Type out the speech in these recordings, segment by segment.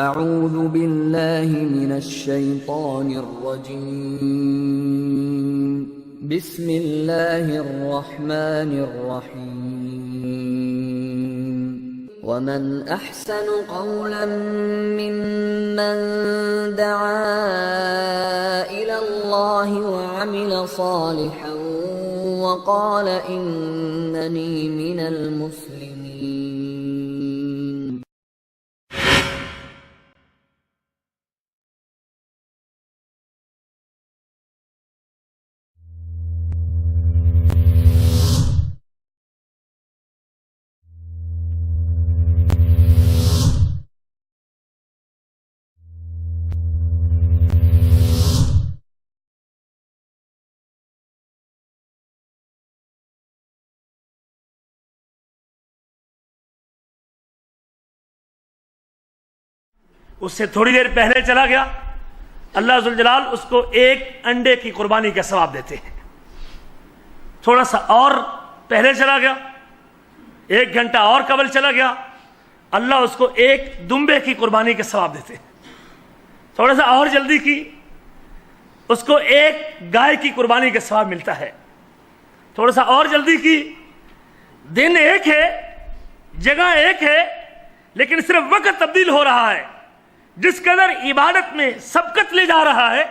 اعوذ باللہ من الشیطان الرجیم بسم اللہ الرحمن الرحیم ومن احسن قولا ممن دعا الى اللہ وعمل صالحا وقال اننی من المسلمین. اس سے تھوڑی دیر پہلے چلا گیا، اللہ ذوالجلال اس کو ایک انڈے کی قربانی کا ثواب دیتے ہیں. تھوڑا سا اور پہلے چلا گیا، ایک گھنٹہ اور قبل چلا گیا، اللہ اس کو ایک دمبے کی قربانی کا ثواب دیتے ہیں. تھوڑا سا اور جلدی کی، اس کو ایک گائے کی قربانی کا ثواب ملتا ہے. تھوڑا سا اور جلدی کی، دن ایک ہے، جگہ ایک ہے، لیکن صرف وقت تبدیل ہو رہا ہے. جس قدر عبادت میں سبقت لے جا رہا ہے،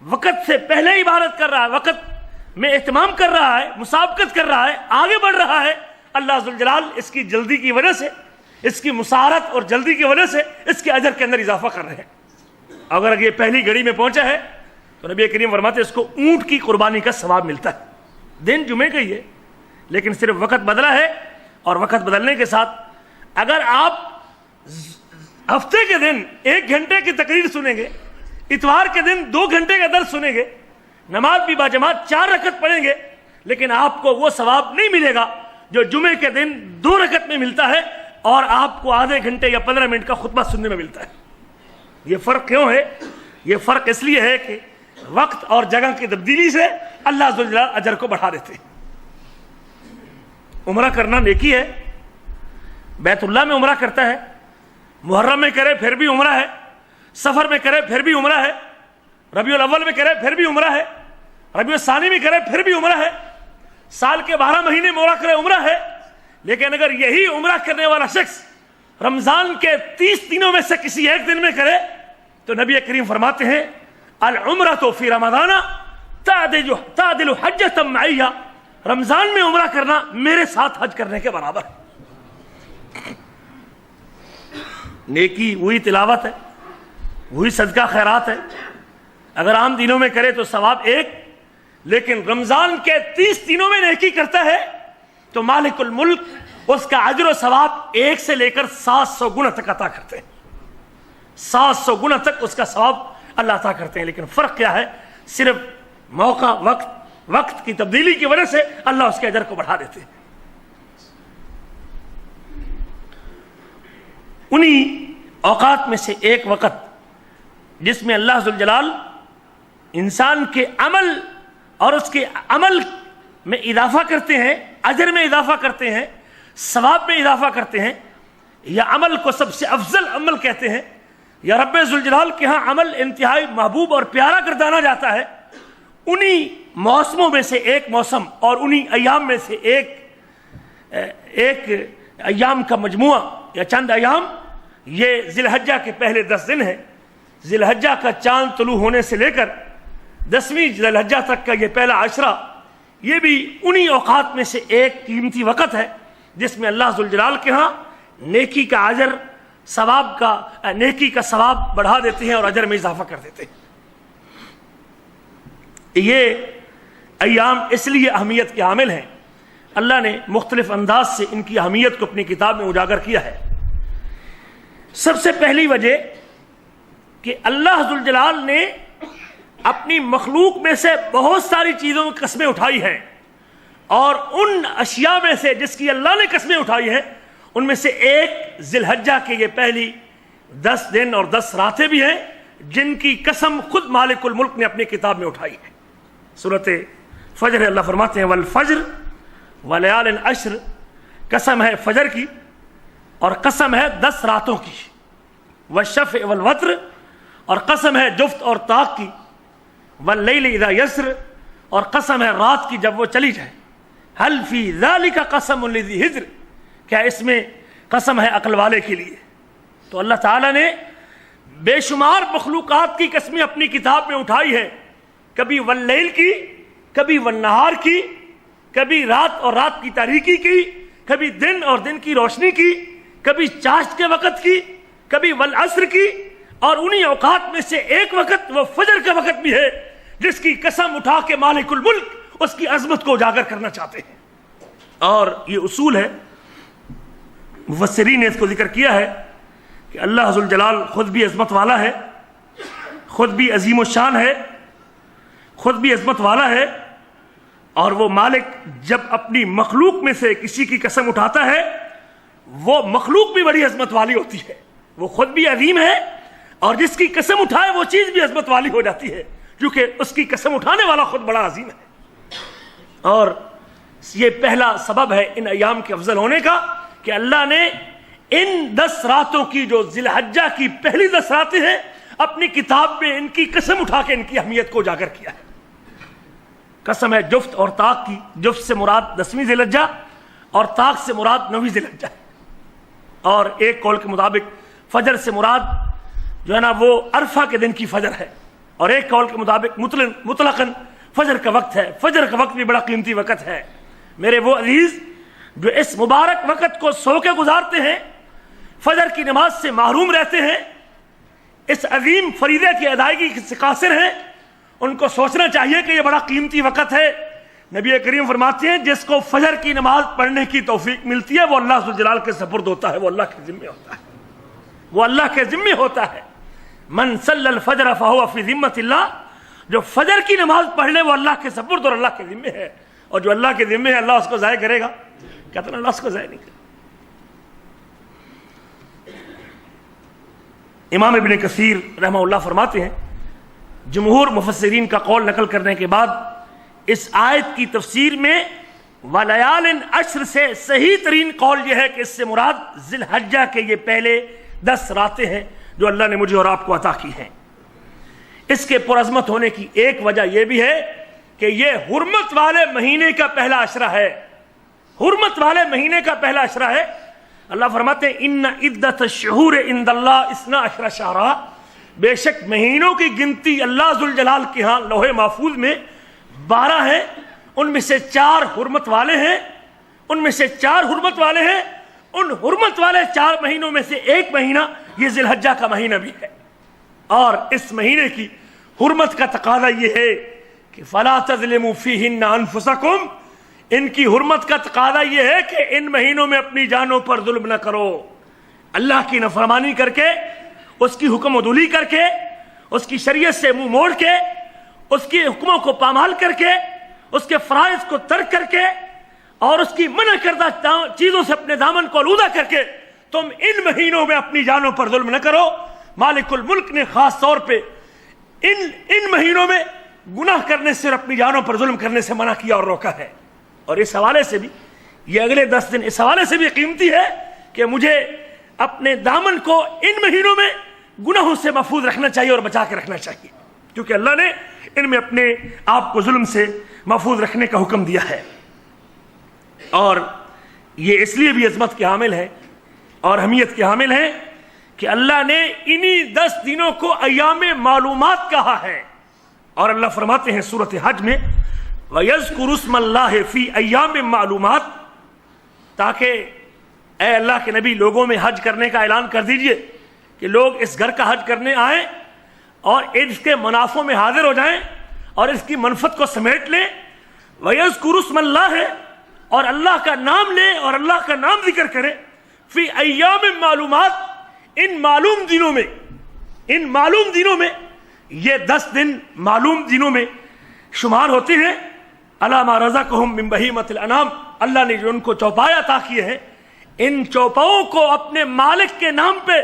وقت سے پہلے عبادت کر رہا ہے، وقت میں اہتمام کر رہا ہے، مسابقت کر رہا ہے، آگے بڑھ رہا ہے. اللہ ذوالجلال اس کی جلدی کی وجہ سے، اس کی مسارت اور جلدی کی وجہ سے اس کے اجر کے اندر اضافہ کر رہے ہیں. اگر یہ پہلی گھڑی میں پہنچا ہے تو نبی کریم فرماتے ہیں اس کو اونٹ کی قربانی کا ثواب ملتا ہے. دن جمعے کا ہی ہے، لیکن صرف وقت بدلا ہے. اور وقت بدلنے کے ساتھ اگر آپ ہفتے کے دن 1 گھنٹے کی تقریر سنیں گے، اتوار کے دن 2 گھنٹے کا درس سنیں گے، نماز بھی باجماعت 4 رکعت پڑھیں گے، لیکن آپ کو وہ ثواب نہیں ملے گا جو جمعے کے دن 2 رکعت میں ملتا ہے اور آپ کو آدھے گھنٹے یا 15 منٹ کا خطبہ سننے میں ملتا ہے. یہ فرق کیوں ہے؟ یہ فرق اس لیے ہے کہ وقت اور جگہ کی تبدیلی سے اللہ ذوالجلال اجر کو بڑھا دیتے ہیں. عمرہ کرنا نیکی ہے. بیت اللہ میں عمرہ کرتا ہے، محرم میں کرے پھر بھی عمرہ ہے، سفر میں کرے پھر بھی عمرہ ہے، ربیع الاول میں کرے پھر بھی عمرہ ہے، ربیع الثانی میں کرے پھر بھی عمرہ ہے، سال کے 12 مہینے میں عمرہ کرے عمرہ ہے. لیکن اگر یہی عمرہ کرنے والا شخص رمضان کے 30 دنوں میں سے کسی ایک دن میں کرے تو نبی کریم فرماتے ہیں العمرۃ فی رمضان تعدل حجۃ معی، رمضان میں عمرہ کرنا میرے ساتھ حج کرنے کے برابر ہے. نیکی وہی تلاوت ہے، وہی صدقہ خیرات ہے. اگر عام دنوں میں کرے تو ثواب ایک، لیکن رمضان کے 30 دنوں میں نیکی کرتا ہے تو مالک الملک اس کا اجر و ثواب 1 سے لے کر 700 گنا تک عطا کرتے ہیں. 700 گنا تک اس کا ثواب اللہ عطا کرتے ہیں. لیکن فرق کیا ہے؟ صرف موقع، وقت کی تبدیلی کی وجہ سے اللہ اس کے اجر کو بڑھا دیتے ہیں. انہی اوقات میں سے ایک وقت جس میں اللہ ذوالجلال انسان کے عمل اور اس کے عمل میں اضافہ کرتے ہیں، اجر میں اضافہ کرتے ہیں، ثواب میں اضافہ کرتے ہیں، یا عمل کو سب سے افضل عمل کہتے ہیں، یا رب ذوالجلال کے ہاں عمل انتہائی محبوب اور پیارا گردانا جاتا ہے. انہی موسموں میں سے ایک موسم اور انہی ایام میں سے ایک ایام کا مجموعہ یا چند ایام، یہ ذی الحجہ کے پہلے 10 دن ہیں. ذی الحجہ کا چاند طلوع ہونے سے لے کر 10ویں ذی الحجہ تک کا یہ پہلا عشرہ، یہ بھی انہی اوقات میں سے ایک قیمتی وقت ہے جس میں اللہ ذوالجلال کے ہاں نیکی کا اجر، نیکی کا ثواب بڑھا دیتے ہیں اور اجر میں اضافہ کر دیتے ہیں. یہ ایام اس لیے اہمیت کے حامل ہیں، اللہ نے مختلف انداز سے ان کی اہمیت کو اپنی کتاب میں اجاگر کیا ہے. سب سے پہلی وجہ کہ اللہ ذوالجلال نے اپنی مخلوق میں سے بہت ساری چیزوں کی قسمیں اٹھائی ہیں، اور ان اشیاء میں سے جس کی اللہ نے قسمیں اٹھائی ہیں ان میں سے ایک ذی الحجہ کے یہ پہلی 10 دن اور 10 راتیں بھی ہیں جن کی قسم خود مالک الملک نے اپنی کتاب میں اٹھائی ہے. سورۃ فجر اللہ فرماتے ہیں والفجر ولیال عشر، قسم ہے فجر کی اور قسم ہے 10 راتوں کی. والشفع والوتر، اور قسم ہے جفت اور طاق کی، واللیل اذا یسر، اور قسم ہے رات کی جب وہ چلی جائے، حل فی ذالک قسم لذی حجر، کیا اس میں قسم ہے عقل والے کے لیے؟ تو اللہ تعالیٰ نے بے شمار مخلوقات کی قسمیں اپنی کتاب میں اٹھائی ہے، کبھی واللیل کی، کبھی والنہار کی، کبھی رات اور رات کی تاریکی کی، کبھی دن اور دن کی روشنی کی، کبھی چاشت کے وقت کی، کبھی والعصر کی، اور انہی اوقات میں سے ایک وقت وہ فجر کا وقت بھی ہے جس کی قسم اٹھا کے مالک الملک اس کی عظمت کو اجاگر کرنا چاہتے ہیں۔ اور یہ اصول ہے، مفسرین نے اس کو ذکر کیا ہے کہ اللہ ذوالجلال خود بھی عظمت والا ہے، خود بھی عظیم الشان ہے، خود بھی عظمت والا ہے، اور وہ مالک جب اپنی مخلوق میں سے کسی کی قسم اٹھاتا ہے وہ مخلوق بھی بڑی عظمت والی ہوتی ہے، وہ خود بھی عظیم ہے، اور جس کی قسم اٹھائے وہ چیز بھی عظمت والی ہو جاتی ہے، کیونکہ اس کی قسم اٹھانے والا خود بڑا عظیم ہے۔ اور یہ پہلا سبب ہے ان ایام کے افضل ہونے کا کہ اللہ نے ان 10 راتوں کی جو ذی الحجہ کی پہلی 10 راتیں ہیں اپنی کتاب میں ان کی قسم اٹھا کے ان کی اہمیت کو اجاگر کیا ہے۔ قسم ہے جفت اور طاق کی، جفت سے مراد 10ویں ذی الحجہ اور طاق سے مراد 9ویں ذی الحجہ ہے۔ اور ایک قول کے مطابق فجر سے مراد جو ہے نا وہ عرفہ کے دن کی فجر ہے، اور ایک قول کے مطابق مطلقاً فجر کا وقت ہے۔ فجر کا وقت بھی بڑا قیمتی وقت ہے۔ میرے وہ عزیز جو اس مبارک وقت کو سو کے گزارتے ہیں، فجر کی نماز سے محروم رہتے ہیں، اس عظیم فریضے کی ادائیگی سے قاصر ہیں، ان کو سوچنا چاہیے کہ یہ بڑا قیمتی وقت ہے۔ نبی کریم فرماتے ہیں جس کو فجر کی نماز پڑھنے کی توفیق ملتی ہے وہ اللہ ذوالجلال کے سپرد ہوتا ہے، وہ اللہ کے ذمہ ہوتا ہے، وہ اللہ کے ذمہ ہوتا ہے۔ من صلی الفجر فہو فی ذمۃ اللہ، جو فجر کی نماز پڑھ لے وہ اللہ کے سپرد اور اللہ کے ذمہ ہے، اور جو اللہ کے ذمہ ہے اللہ اس کو ضائع کرے گا؟ کہتے ہیں اللہ اس کو ضائع نہیں کرے۔ امام ابن کثیر رحمہ اللہ فرماتے ہیں جمہور مفسرین کا قول نقل کرنے کے بعد اس آیت کی تفسیر میں وَلَيَالٍ عَشْرٍ سے صحیح ترین قول یہ ہے کہ اس سے مراد ذی الحجہ کے یہ پہلے 10 راتیں ہیں جو اللہ نے مجھے اور آپ کو عطا کی ہیں۔ اس کے پرعظمت ہونے کی ایک وجہ یہ بھی ہے کہ یہ حرمت والے مہینے کا پہلا عشرہ ہے، حرمت والے مہینے کا پہلا عشرہ ہے۔ اللہ فرماتے ہیں ان عدت الشہور عند اللہ 12 شہرا، بے شک مہینوں کی گنتی اللہ ذوالجلال کے ہاں لوح محفوظ میں 12 ہیں، ان میں سے 4 حرمت والے ہیں، ان میں سے 4 حرمت والے ہیں۔ ان حرمت والے 4 مہینوں میں سے ایک مہینہ یہ ذی الحجہ کا مہینہ بھی ہے، اور اس مہینے کی حرمت کا تقاضا یہ ہے کہ فلا تظلموا فیہن انفسکم، ان کی حرمت کا تقاضا یہ ہے کہ ان مہینوں میں اپنی جانوں پر ظلم نہ کرو، اللہ کی نافرمانی کر کے، اس کی حکم عدولی کر کے، اس کی شریعت سے منہ موڑ کے، اس کی حکموں کو پامال کر کے، اس کے فرائض کو ترک کر کے، اور اس کی منع کردہ چیزوں سے اپنے دامن کو آلودہ کر کے تم ان مہینوں میں اپنی جانوں پر ظلم نہ کرو۔ مالک الملک نے خاص طور پہ ان مہینوں میں گناہ کرنے سے اور اپنی جانوں پر ظلم کرنے سے منع کیا اور روکا ہے۔ اور اس حوالے سے بھی یہ اگلے 10 دن اس حوالے سے بھی قیمتی ہے کہ مجھے اپنے دامن کو ان مہینوں میں گناہوں سے محفوظ رکھنا چاہیے اور بچا کے رکھنا چاہیے، کیونکہ اللہ نے ان میں اپنے آپ کو ظلم سے محفوظ رکھنے کا حکم دیا ہے۔ اور یہ اس لیے بھی عظمت کے حامل ہے اور اہمیت کے حامل ہے کہ اللہ نے انہی 10 دنوں کو ایام معلومات کہا ہے، اور اللہ فرماتے ہیں سورۃ حج میں وَيَذْكُرُ اسْمَ اللَّهِ فِي أَيَّامٍ مَعْلُومَاتٍ، تاکہ اے اللہ کے نبی لوگوں میں حج کرنے کا اعلان کر دیجئے کہ لوگ اس گھر کا حج کرنے آئیں اور اس کے منافعوں میں حاضر ہو جائیں اور اس کی منفعت کو سمیٹ لیں۔ وَيَذْكُرُ اسْمَ اللَّهِ، اور اللہ کا نام لیں اور اللہ کا نام ذکر کریں، فی ایام معلومات، ان معلوم دنوں میں یہ 10 دن معلوم دنوں میں شمار ہوتے ہیں۔ علی ما رزقہم من بہیمۃ الانعام، اللہ نے جو ان کو چوپائے عطا کیے ہیں، ان چوپاؤں کو اپنے مالک کے نام پہ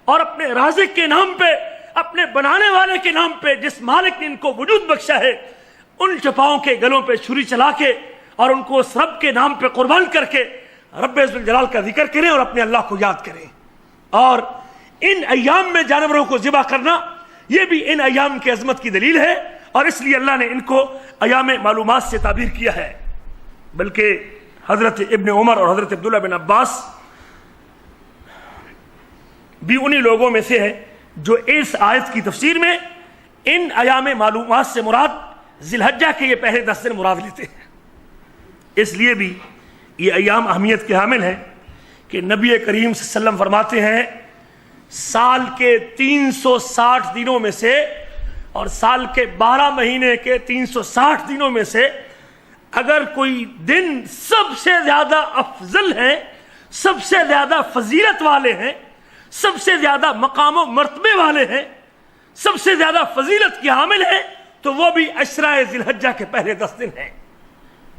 اور اپنے رازق کے نام پہ، اپنے بنانے والے کے نام پہ، جس مالک نے ان کو وجود بخشا ہے، ان چوپاؤں کے گلوں پہ چھری چلا کے اور ان کو اس رب کے نام پہ قربان کر کے رب ذوالجلال کا ذکر کریں اور اپنے اللہ کو یاد کریں۔ اور ان ایام میں جانوروں کو ذبح کرنا یہ بھی ان ایام کی عظمت کی دلیل ہے، اور اس لیے اللہ نے ان کو ایام معلومات سے تعبیر کیا ہے۔ بلکہ حضرت ابن عمر اور حضرت عبداللہ بن عباس بھی انہی لوگوں میں سے ہے جو اس آیت کی تفسیر میں ان ایام معلومات سے مراد ذی الحجہ کے یہ پہلے 10 دن مراد لیتے ہیں۔ اس لیے بھی یہ ایام اہمیت کے حامل ہیں کہ نبی کریم صلی اللہ علیہ وسلم فرماتے ہیں سال کے 360 دنوں میں سے اور سال کے 12 مہینے کے 360 دنوں میں سے اگر کوئی دن سب سے زیادہ افضل ہیں، سب سے زیادہ فضیلت والے ہیں، سب سے زیادہ مقام و مرتبے والے ہیں، سب سے زیادہ فضیلت کے حامل ہیں، تو وہ بھی عشرہ ذی الحجہ کے پہلے 10 دن ہیں۔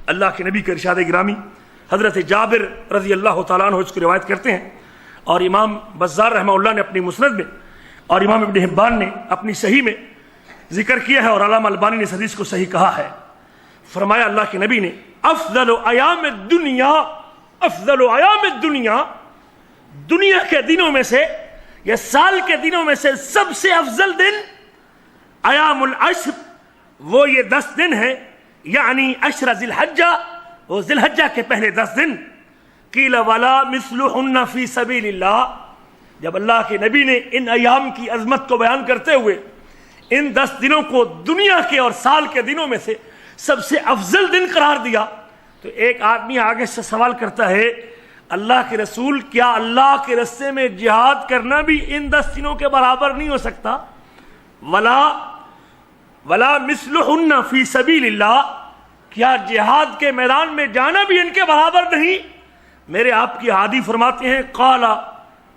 اللہ کے نبی کے ارشاد گرامی حضرت جابر رضی اللہ تعالیٰ عنہ اس کو روایت کرتے ہیں، اور امام بزار رحمہ اللہ نے اپنی مسند میں اور امام ابن حبان نے اپنی صحیح میں ذکر کیا ہے، اور علامہ البانی نے اس حدیث کو صحیح کہا ہے۔ فرمایا اللہ کے نبی نے افضل ایام الدنیا، افضل ایام الدنیا، دنیا کے دنوں میں سے یا سال کے دنوں میں سے سب سے افضل دن ایام العشر، وہ یہ 10 دن ہیں، یعنی عشر ذی الحجہ، وہ ذی الحجہ کے پہلے 10 دن۔ قیل ولا مثلہن فی سبیل اللہ، جب اللہ کے نبی نے ان ایام کی عظمت کو بیان کرتے ہوئے ان 10 دنوں کو دنیا کے اور سال کے دنوں میں سے سب سے افضل دن قرار دیا، تو ایک آدمی آگے سے سوال کرتا ہے اللہ کے رسول، کیا اللہ کے راستے میں جہاد کرنا بھی ان 10 دنوں کے برابر نہیں ہو سکتا؟ ولا مثلہن فی سبیل اللہ، کیا جہاد کے میدان میں جانا بھی ان کے برابر نہیں؟ میرے آپ کی ہادی فرماتے ہیں قال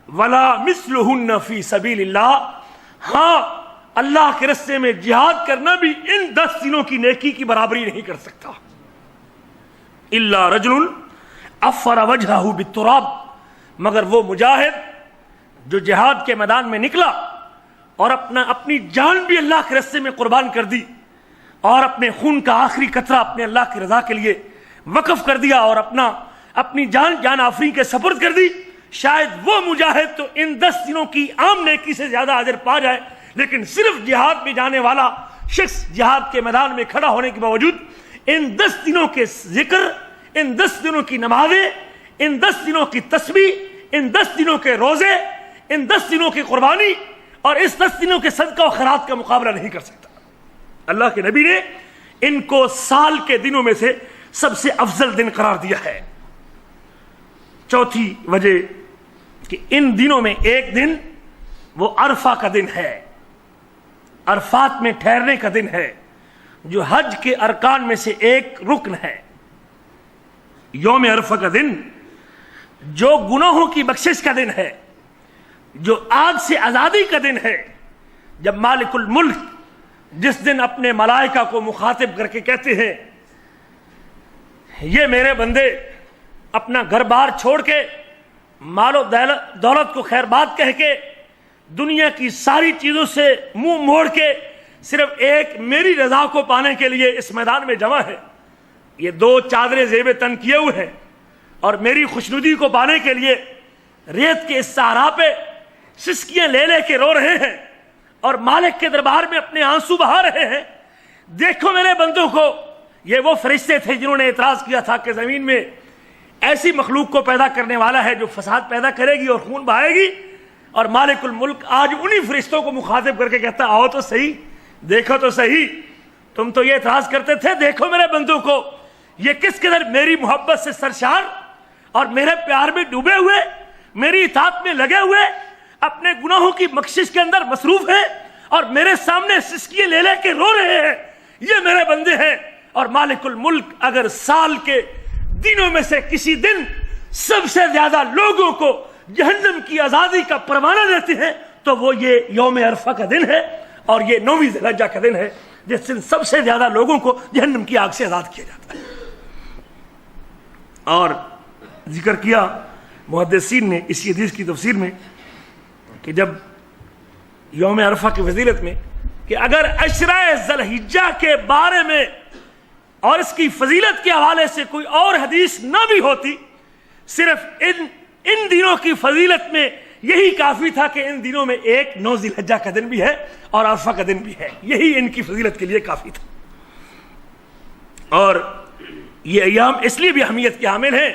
ولا مثلہن فی سبیل اللہ، ہاں اللہ کے راستے میں جہاد کرنا بھی ان 10 دنوں کی نیکی کی برابری نہیں کر سکتا۔ الا رجل افر وجہہ بالتراب، مگر وہ مجاہد جو جہاد کے میدان میں نکلا اور اپنی جان بھی اللہ کے راستے میں قربان کر دی، اور اپنے خون کا آخری قطرہ اپنے اللہ کی رضا کے لیے وقف کر دیا، اور اپنی جان آفرین کے سپرد کر دی، شاید وہ مجاہد تو ان 10 دنوں کی عام نیکی سے زیادہ اجر پا جائے، لیکن صرف جہاد میں جانے والا شخص جہاد کے میدان میں کھڑا ہونے کے باوجود ان 10 دنوں کے ذکر، ان 10 دنوں کی نمازیں، ان 10 دنوں کی تسبیح، ان 10 دنوں کے روزے، ان 10 دنوں کی قربانی اور اس 10 دنوں کے صدقہ و خیرات کا مقابلہ نہیں کر سکتا۔ اللہ کے نبی نے ان کو سال کے دنوں میں سے سب سے افضل دن قرار دیا ہے۔ چوتھی وجہ کہ ان دنوں میں ایک دن وہ عرفہ کا دن ہے، عرفات میں ٹھہرنے کا دن ہے، جو حج کے ارکان میں سے ایک رکن ہے۔ یوم عرفہ کا دن جو گناہوں کی بخشش کا دن ہے، جو آگ سے آزادی کا دن ہے، جب مالک الملک جس دن اپنے ملائکہ کو مخاطب کر کے کہتے ہیں یہ میرے بندے اپنا گھر بار چھوڑ کے مال و دولت کو خیر بات کہہ کے دنیا کی ساری چیزوں سے منہ موڑ کے صرف ایک میری رضا کو پانے کے لیے اس میدان میں جمع ہے، یہ 2 چادریں زیب تن کیے ہوئے ہیں اور میری خوشنودی کو پانے کے لیے ریت کے اس صحرا پہ سسکیاں لے لے کے رو رہے ہیں اور مالک کے دربار میں اپنے آنسو بہا رہے ہیں۔ دیکھو میرے بندوں کو، یہ وہ فرشتے تھے جنہوں نے اعتراض کیا تھا کہ زمین میں ایسی مخلوق کو پیدا کرنے والا ہے جو فساد پیدا کرے گی اور خون بہائے گی، اور مالک الملک آج انہی فرشتوں کو مخاطب کر کے کہتا آؤ تو صحیح، دیکھو تو صحیح، تم تو یہ اعتراض کرتے تھے، دیکھو میرے بندوں کو یہ کس قدر میری محبت سے سرشار اور میرے پیار میں ڈوبے ہوئے، میری اطاعت میں لگے ہوئے، اپنے گناہوں کی بخشش کے اندر مصروف ہیں اور میرے سامنے سسکیاں لے لے کے رو رہے ہیں، یہ میرے بندے ہیں۔ اور مالک الملک اگر سال کے دنوں میں سے کسی دن سب سے زیادہ لوگوں کو جہنم کی آزادی کا پروانہ دیتے ہیں تو وہ یہ یوم عرفہ کا دن ہے، اور یہ 9ویں ذی الحجہ کا دن ہے جس دن سب سے زیادہ لوگوں کو جہنم کی آگ سے آزاد کیا جاتا ہے۔ اور ذکر کیا محدثین نے اسی حدیث کی تفسیر میں کہ جب یوم عرفہ کی فضیلت میں کہ اگر عشرہ ذی الحجہ کے بارے میں اور اس کی فضیلت کے حوالے سے کوئی اور حدیث نہ بھی ہوتی، صرف ان دنوں کی فضیلت میں یہی کافی تھا کہ ان دنوں میں ایک 9 ذی الحجہ کا دن بھی ہے اور عرفہ کا دن بھی ہے، یہی ان کی فضیلت کے لیے کافی تھا۔ اور یہ ایام اس لیے بھی اہمیت کے حامل ہیں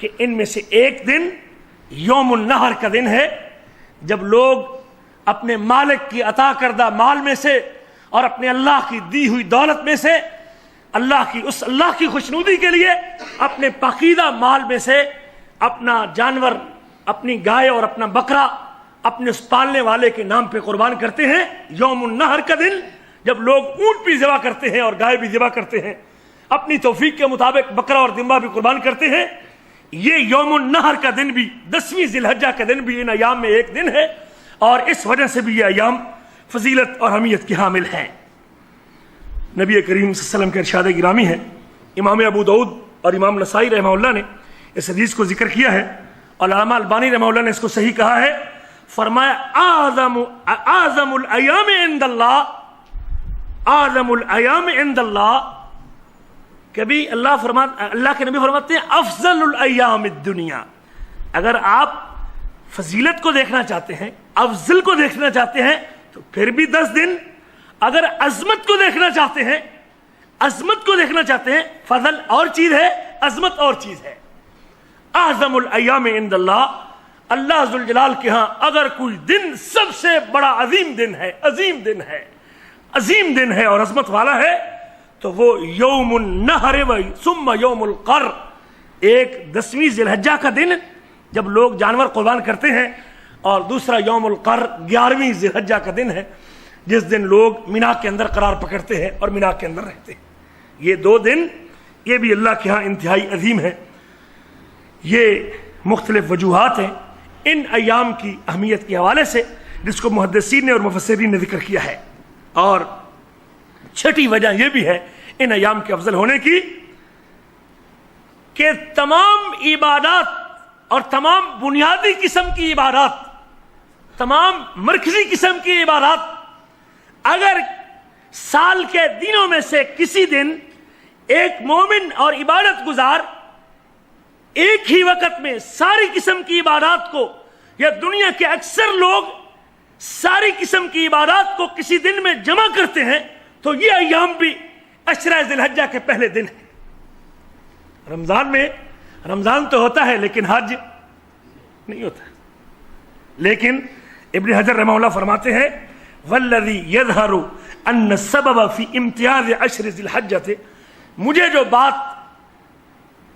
کہ ان میں سے ایک دن یوم النحر کا دن ہے، جب لوگ اپنے مالک کی عطا کردہ مال میں سے اور اپنے اللہ کی دی ہوئی دولت میں سے اللہ کی خوشنودی کے لیے اپنے پاکیزہ مال میں سے اپنا جانور، اپنی گائے اور اپنا بکرا اپنے اس پالنے والے کے نام پہ قربان کرتے ہیں۔ یوم النحر کا دن جب لوگ اونٹ بھی ذبح کرتے ہیں اور گائے بھی ذبح کرتے ہیں، اپنی توفیق کے مطابق بکرا اور دمبا بھی قربان کرتے ہیں، یہ یوم النحر کا دن بھی 10ویں ذی الحجہ کا دن بھی ان ایام میں ایک دن ہے، اور اس وجہ سے بھی یہ ایام فضیلت اور اہمیت کے حامل ہیں۔ نبی کریم صلی اللہ علیہ وسلم کے ارشاد گرامی ہے، امام ابو داؤد اور امام نسائی رحمہ اللہ نے اس حدیث کو ذکر کیا ہے، اور علامہ البانی رحمہ اللہ نے اس کو صحیح کہا ہے، فرمایا اعظم الایام عند اللہ، کبھی اللہ کے نبی فرماتے ہیں افضل الایام الدنیا۔ اگر آپ فضیلت کو دیکھنا چاہتے ہیں، افضل کو دیکھنا چاہتے ہیں تو پھر بھی 10 دن، اگر عظمت کو دیکھنا چاہتے ہیں فضل اور چیز ہے، عظمت اور چیز ہے۔ اعظم الایام عند اللہ، اللہ ذوالجلال کے ہاں اگر کوئی دن سب سے بڑا عظیم دن ہے اور عظمت والا ہے تو وہ یوم النحر ثم یوم القر، ایک 10ویں ذی الحجہ کا دن جب لوگ جانور قربان کرتے ہیں، اور دوسرا یوم القر 11ویں ذی الحجہ کا دن ہے جس دن لوگ مینا کے اندر قرار پکڑتے ہیں اور مینا کے اندر رہتے ہیں۔ یہ 2 دن یہ بھی اللہ کے ہاں انتہائی عظیم ہے۔ یہ مختلف وجوہات ہیں ان ایام کی اہمیت کے حوالے سے جس کو محدثین نے اور مفسرین نے ذکر کیا ہے، اور چھٹی وجہ یہ بھی ہے ان ایام کے افضل ہونے کی کہ تمام عبادات اور تمام بنیادی قسم کی عبادات، تمام مرکزی قسم کی عبادات اگر سال کے دنوں میں سے کسی دن ایک مومن اور عبادت گزار ایک ہی وقت میں ساری قسم کی عبادات کو، یا دنیا کے اکثر لوگ ساری قسم کی عبادات کو کسی دن میں جمع کرتے ہیں، تو یہ ایام بھی عشرہ ذی الحجہ کے پہلے دن ہے۔ رمضان تو ہوتا ہے لیکن حج نہیں ہوتا، لیکن ابن حجر رحمہ اللہ فرماتے ہیں والذی یظہر ان السبب فی امتیاز عشر ذی الحجہ،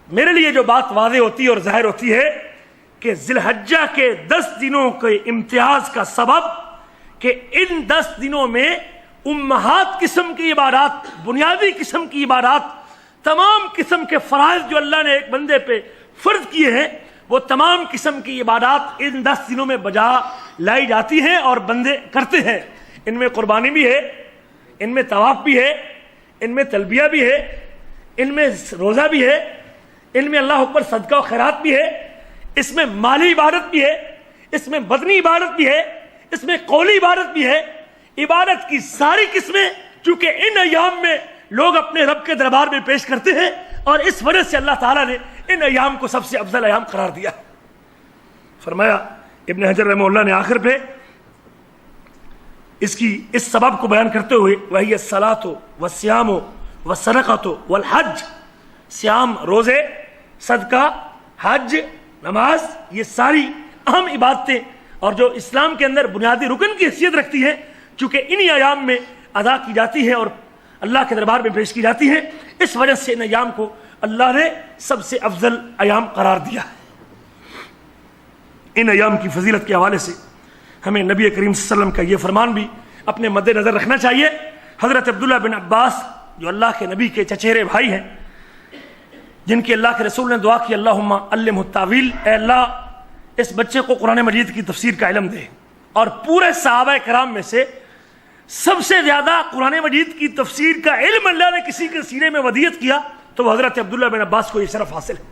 میرے لیے جو بات واضح ہوتی ہے اور ظاہر ہوتی ہے کہ ذی الحجہ کے 10 دنوں کے امتیاز کا سبب کہ ان 10 دنوں میں امہات قسم کی عبادات، بنیادی قسم کی عبادات، تمام قسم کے فرائض جو اللہ نے ایک بندے پہ فرض کیے ہیں، وہ تمام قسم کی عبادات ان 10 دنوں میں بجا لائی جاتی ہیں اور بندے کرتے ہیں۔ ان میں قربانی بھی ہے، ان میں طواف بھی ہے، ان میں تلبیہ بھی ہے، ان میں روزہ بھی ہے، ان میں اللہ اکبر صدقہ و خیرات بھی ہے، اس میں مالی عبادت بھی ہے، اس میں بدنی عبادت بھی ہے، اس میں قولی عبادت بھی ہے۔ عبادت کی ساری قسمیں چونکہ ان ایام میں لوگ اپنے رب کے دربار میں پیش کرتے ہیں، اور اس وجہ سے اللہ تعالیٰ نے ان ایام کو سب سے افضل ایام قرار دیا۔ فرمایا ابن حجر رحمہ اللہ نے آخر پہ اس سبب کو بیان کرتے ہوئے وہی الصلاۃ والصیام والصدقۃ والحج، صیام روزے، صدقہ، حج، نماز، یہ ساری اہم عبادتیں اور جو اسلام کے اندر بنیادی رکن کی حیثیت رکھتی ہیں، چونکہ انہی ایام میں ادا کی جاتی ہے اور اللہ کے دربار میں پیش کی جاتی ہیں، اس وجہ سے ان ایام کو اللہ نے سب سے افضل ایام قرار دیا ہے۔ ان ایام کی فضیلت کے حوالے سے ہمیں نبی کریم صلی اللہ علیہ وسلم کا یہ فرمان بھی اپنے مد نظر رکھنا چاہیے۔ حضرت عبداللہ بن عباس جو اللہ کے نبی کے چچیرے بھائی ہیں، جن کی اللہ کے رسول نے دعا کی اللہم علمہ التاویل، اے اللہ اس بچے کو قرآن مجید کی تفسیر کا علم دے، اور پورے صحابہ کرام میں سے سب سے زیادہ قرآن مجید کی تفسیر کا علم اللہ نے کسی کے سینے میں ودیعت کیا تو وہ حضرت عبداللہ بن عباس کو یہ شرف حاصل ہے۔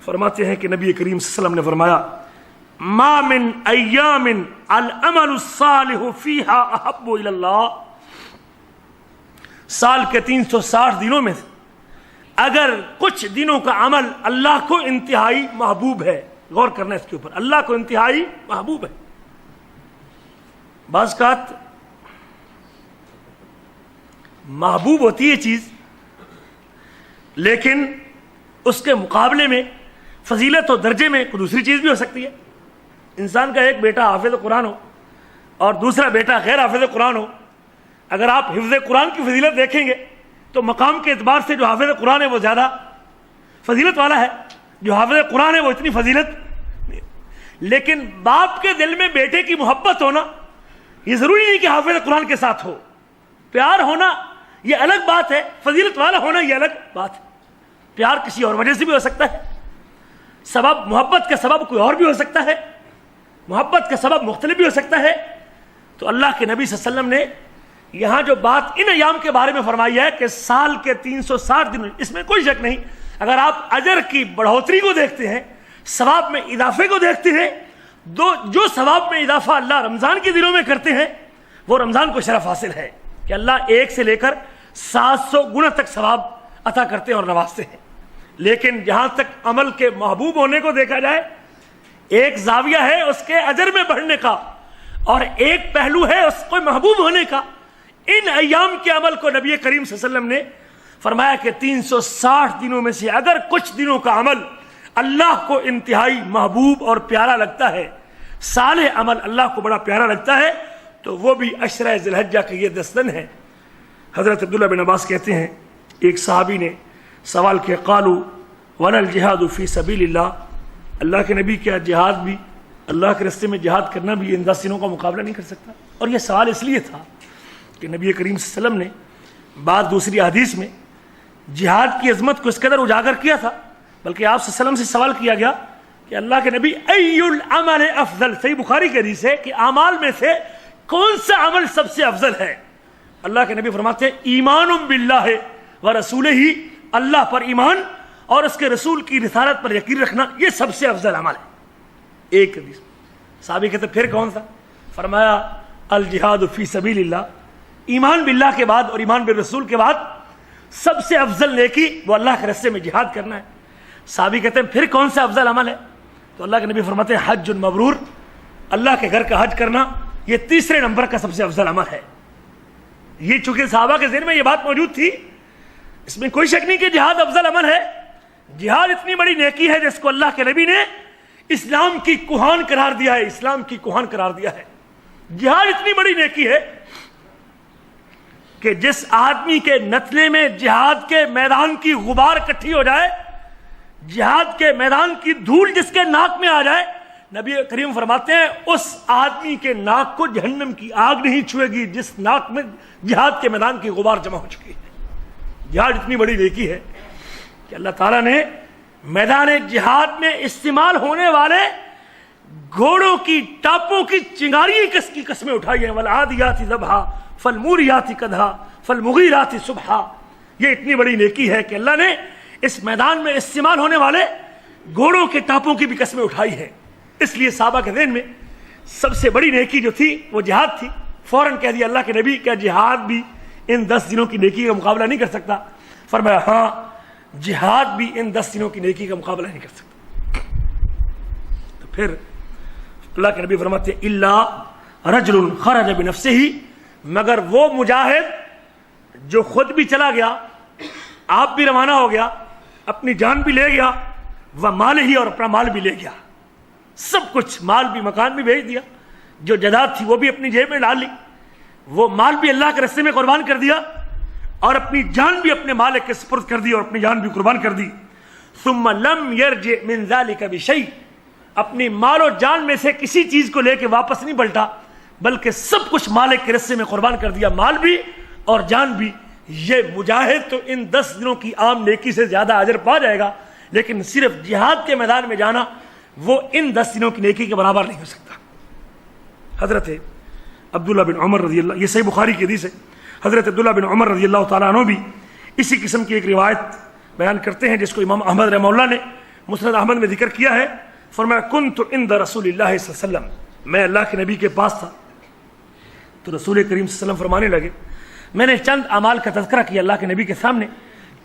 فرماتے ہیں کہ نبی کریم صلی اللہ علیہ وسلم نے فرمایا ما من ایام العمل الصالح فیہا احب الی اللہ، سال کے 360 دنوں میں اگر کچھ دنوں کا عمل اللہ کو انتہائی محبوب ہے، غور کرنا اس کے اوپر. اللہ کو انتہائی محبوب ہے. بعض اوقات محبوب ہوتی ہے چیز لیکن اس کے مقابلے میں فضیلت و درجے میں کوئی دوسری چیز بھی ہو سکتی ہے. انسان کا ایک بیٹا حافظ قرآن ہو اور دوسرا بیٹا غیر حافظ قرآن ہو, اگر آپ حفظ قرآن کی فضیلت دیکھیں گے تو مقام کے اعتبار سے جو حافظ قرآن ہے وہ زیادہ فضیلت والا ہے, جو حافظ قرآن ہے وہ اتنی فضیلت. لیکن باپ کے دل میں بیٹے کی محبت ہونا یہ ضروری نہیں کہ حافظ قرآن کے ساتھ ہو. پیار ہونا یہ الگ بات ہے, فضیلت والا ہونا یہ الگ بات ہے. پیار کسی اور وجہ سے بھی ہو سکتا ہے, سبب محبت کا سبب کوئی اور بھی ہو سکتا ہے, محبت کا سبب مختلف بھی ہو سکتا ہے. تو اللہ کے نبی صلی اللہ علیہ وسلم نے یہاں جو بات ان ایام کے بارے میں فرمائی ہے کہ سال کے 360 دن, اس میں کوئی شک نہیں, اگر آپ اجر کی بڑھوتری کو دیکھتے ہیں, ثواب میں اضافے کو دیکھتے ہیں, جو ثواب میں اضافہ اللہ رمضان کے دنوں میں کرتے ہیں وہ رمضان کو شرف حاصل ہے کہ اللہ 1 سے لے کر 700 گنا تک ثواب عطا کرتے ہیں اور نوازتے ہیں. لیکن جہاں تک عمل کے محبوب ہونے کو دیکھا جائے, ایک زاویہ ہے اس کے اجر میں بڑھنے کا اور ایک پہلو ہے اس کو محبوب ہونے کا. ان ایام کے عمل کو نبی کریم صلی اللہ علیہ وسلم نے فرمایا کہ 360 دنوں میں سے اگر کچھ دنوں کا عمل اللہ کو انتہائی محبوب اور پیارا لگتا ہے, صالح عمل اللہ کو بڑا پیارا لگتا ہے, تو وہ بھی عشرہ ذی الحجہ کا یہ 10 دن ہے. حضرت عبداللہ بن عباس کہتے ہیں ایک صحابی نے سوال کیا, قالوا ولا الجہاد فی سبیل اللہ, اللہ کے نبی کیا جہاد بھی, اللہ کے راستے میں جہاد کرنا بھی ان 10 دنوں کا مقابلہ نہیں کر سکتا؟ اور یہ سوال اس لیے تھا کہ نبی کریم صلی اللہ علیہ وسلم نے بعد دوسری حدیث میں جہاد کی عظمت کو اس قدر اجاگر کیا تھا, بلکہ آپ صلی اللہ علیہ وسلم سے سوال کیا گیا کہ اللہ کے نبی ای العمل افضل, صحیح بخاری کی حدیث ہے کہ اعمال میں سے کون سا عمل سب سے افضل ہے؟ اللہ کے نبی فرماتے ہیں ایمان باللہ و رسولہ, اللہ پر ایمان اور اس کے رسول کی رسالت پر یقین رکھنا یہ سب سے افضل عمل ہے. ایک حدیث. صحابی کہتے پھر کون سا؟ فرمایا الجہاد فی سبیل اللہ, ایمان باللہ کے بعد اور ایمان بالرسول کے بعد سب سے افضل نیکی وہ اللہ کے راستے میں جہاد کرنا ہے. صحابی کہتے ہیں پھر کون سا افضل عمل ہے؟ تو اللہ کے نبی فرماتے ہیں حج مبرور, اللہ کے گھر کا حج کرنا یہ تیسرے نمبر کا سب سے افضل عمل ہے. یہ چونکہ صحابہ کے ذہن میں یہ بات موجود تھی, اس میں کوئی شک نہیں کہ جہاد افضل عمل ہے. جہاد اتنی بڑی نیکی ہے جس کو اللہ کے نبی نے اسلام کی کوہان قرار دیا ہے, اسلام کی کوہان قرار دیا ہے. جہاد اتنی بڑی نیکی ہے کہ جس آدمی کے نتنے میں جہاد کے میدان کی غبار اکٹھی ہو جائے, جہاد کے میدان کی دھول جس کے ناک میں آ جائے, نبی کریم فرماتے ہیں اس آدمی کے ناک کو جہنم کی آگ نہیں چھوئے گی جس ناک میں جہاد کے میدان کی غبار جمع ہو چکی ہے. جہاد اتنی بڑی نیکی ہے کہ اللہ تعالیٰ نے میدان جہاد میں استعمال ہونے والے گھوڑوں کی ٹاپوں کی چنگاری کی قسمیں اٹھائی ہیں. والعادیات ضبحا فالموریات قدحا فالمغیرات صبحا. یہ اتنی بڑی نیکی ہے کہ اللہ نے اس میدان میں استعمال ہونے والے گھوڑوں کے ٹاپوں کی بھی قسمیں اٹھائی ہیں. اس لیے صحابہ کے ذہن میں سب سے بڑی نیکی جو تھی وہ جہاد تھی. فوراً کہہ دیا اللہ کے نبی کیا جہاد بھی ان 10 دنوں کی نیکی کا مقابلہ نہیں کر سکتا؟ فرمایا ہاں جہاد بھی ان 10 دنوں کی نیکی کا مقابلہ نہیں کر سکتا. تو پھر اللہ کے نبی فرماتے ہیں الا رجل خرج بنفسہ, مگر وہ مجاہد جو خود بھی چلا گیا, آپ بھی روانہ ہو گیا, اپنی جان بھی لے گیا, وہ مال ہی اور اپنا مال بھی لے گیا, سب کچھ, مال بھی مکان بھی بھیج دیا, جو جائیداد تھی وہ بھی اپنی جیب میں ڈال لی, وہ مال بھی اللہ کے راستے میں قربان کر دیا اور اپنی جان بھی اپنے مالک کے سپرد کر دی اور اپنی جان بھی قربان کر دی. ثم لم يرجع من ذلك بشيء, اپنی مال و جان میں سے کسی چیز کو لے کے واپس نہیں پلٹا بلکہ سب کچھ مالک کے راستے میں قربان کر دیا, مال بھی اور جان بھی. یہ مجاہد تو ان 10 دنوں کی عام نیکی سے زیادہ اجر پا جائے گا, لیکن صرف جہاد کے میدان میں جانا وہ ان 10 دنوں کی نیکی کے برابر نہیں ہو سکتا. حضرت عبداللہ بن عمر رضی اللہ, یہ صحیح بخاری کی حدیث ہے, حضرت عبداللہ بن عمر رضی اللہ تعالیٰ عنہ بھی اسی قسم کی ایک روایت بیان کرتے ہیں جس کو امام احمد رحمہ اللہ نے مسند احمد میں ذکر کیا ہے. فرمایا کنت عند رسول اللہ صلی اللہ علیہ وسلم, میں اللہ کے نبی کے پاس تھا تو رسول کریم صلی اللہ علیہ وسلم فرمانے لگے, میں نے چند اعمال کا تذکرہ کیا اللہ کے نبی کے سامنے,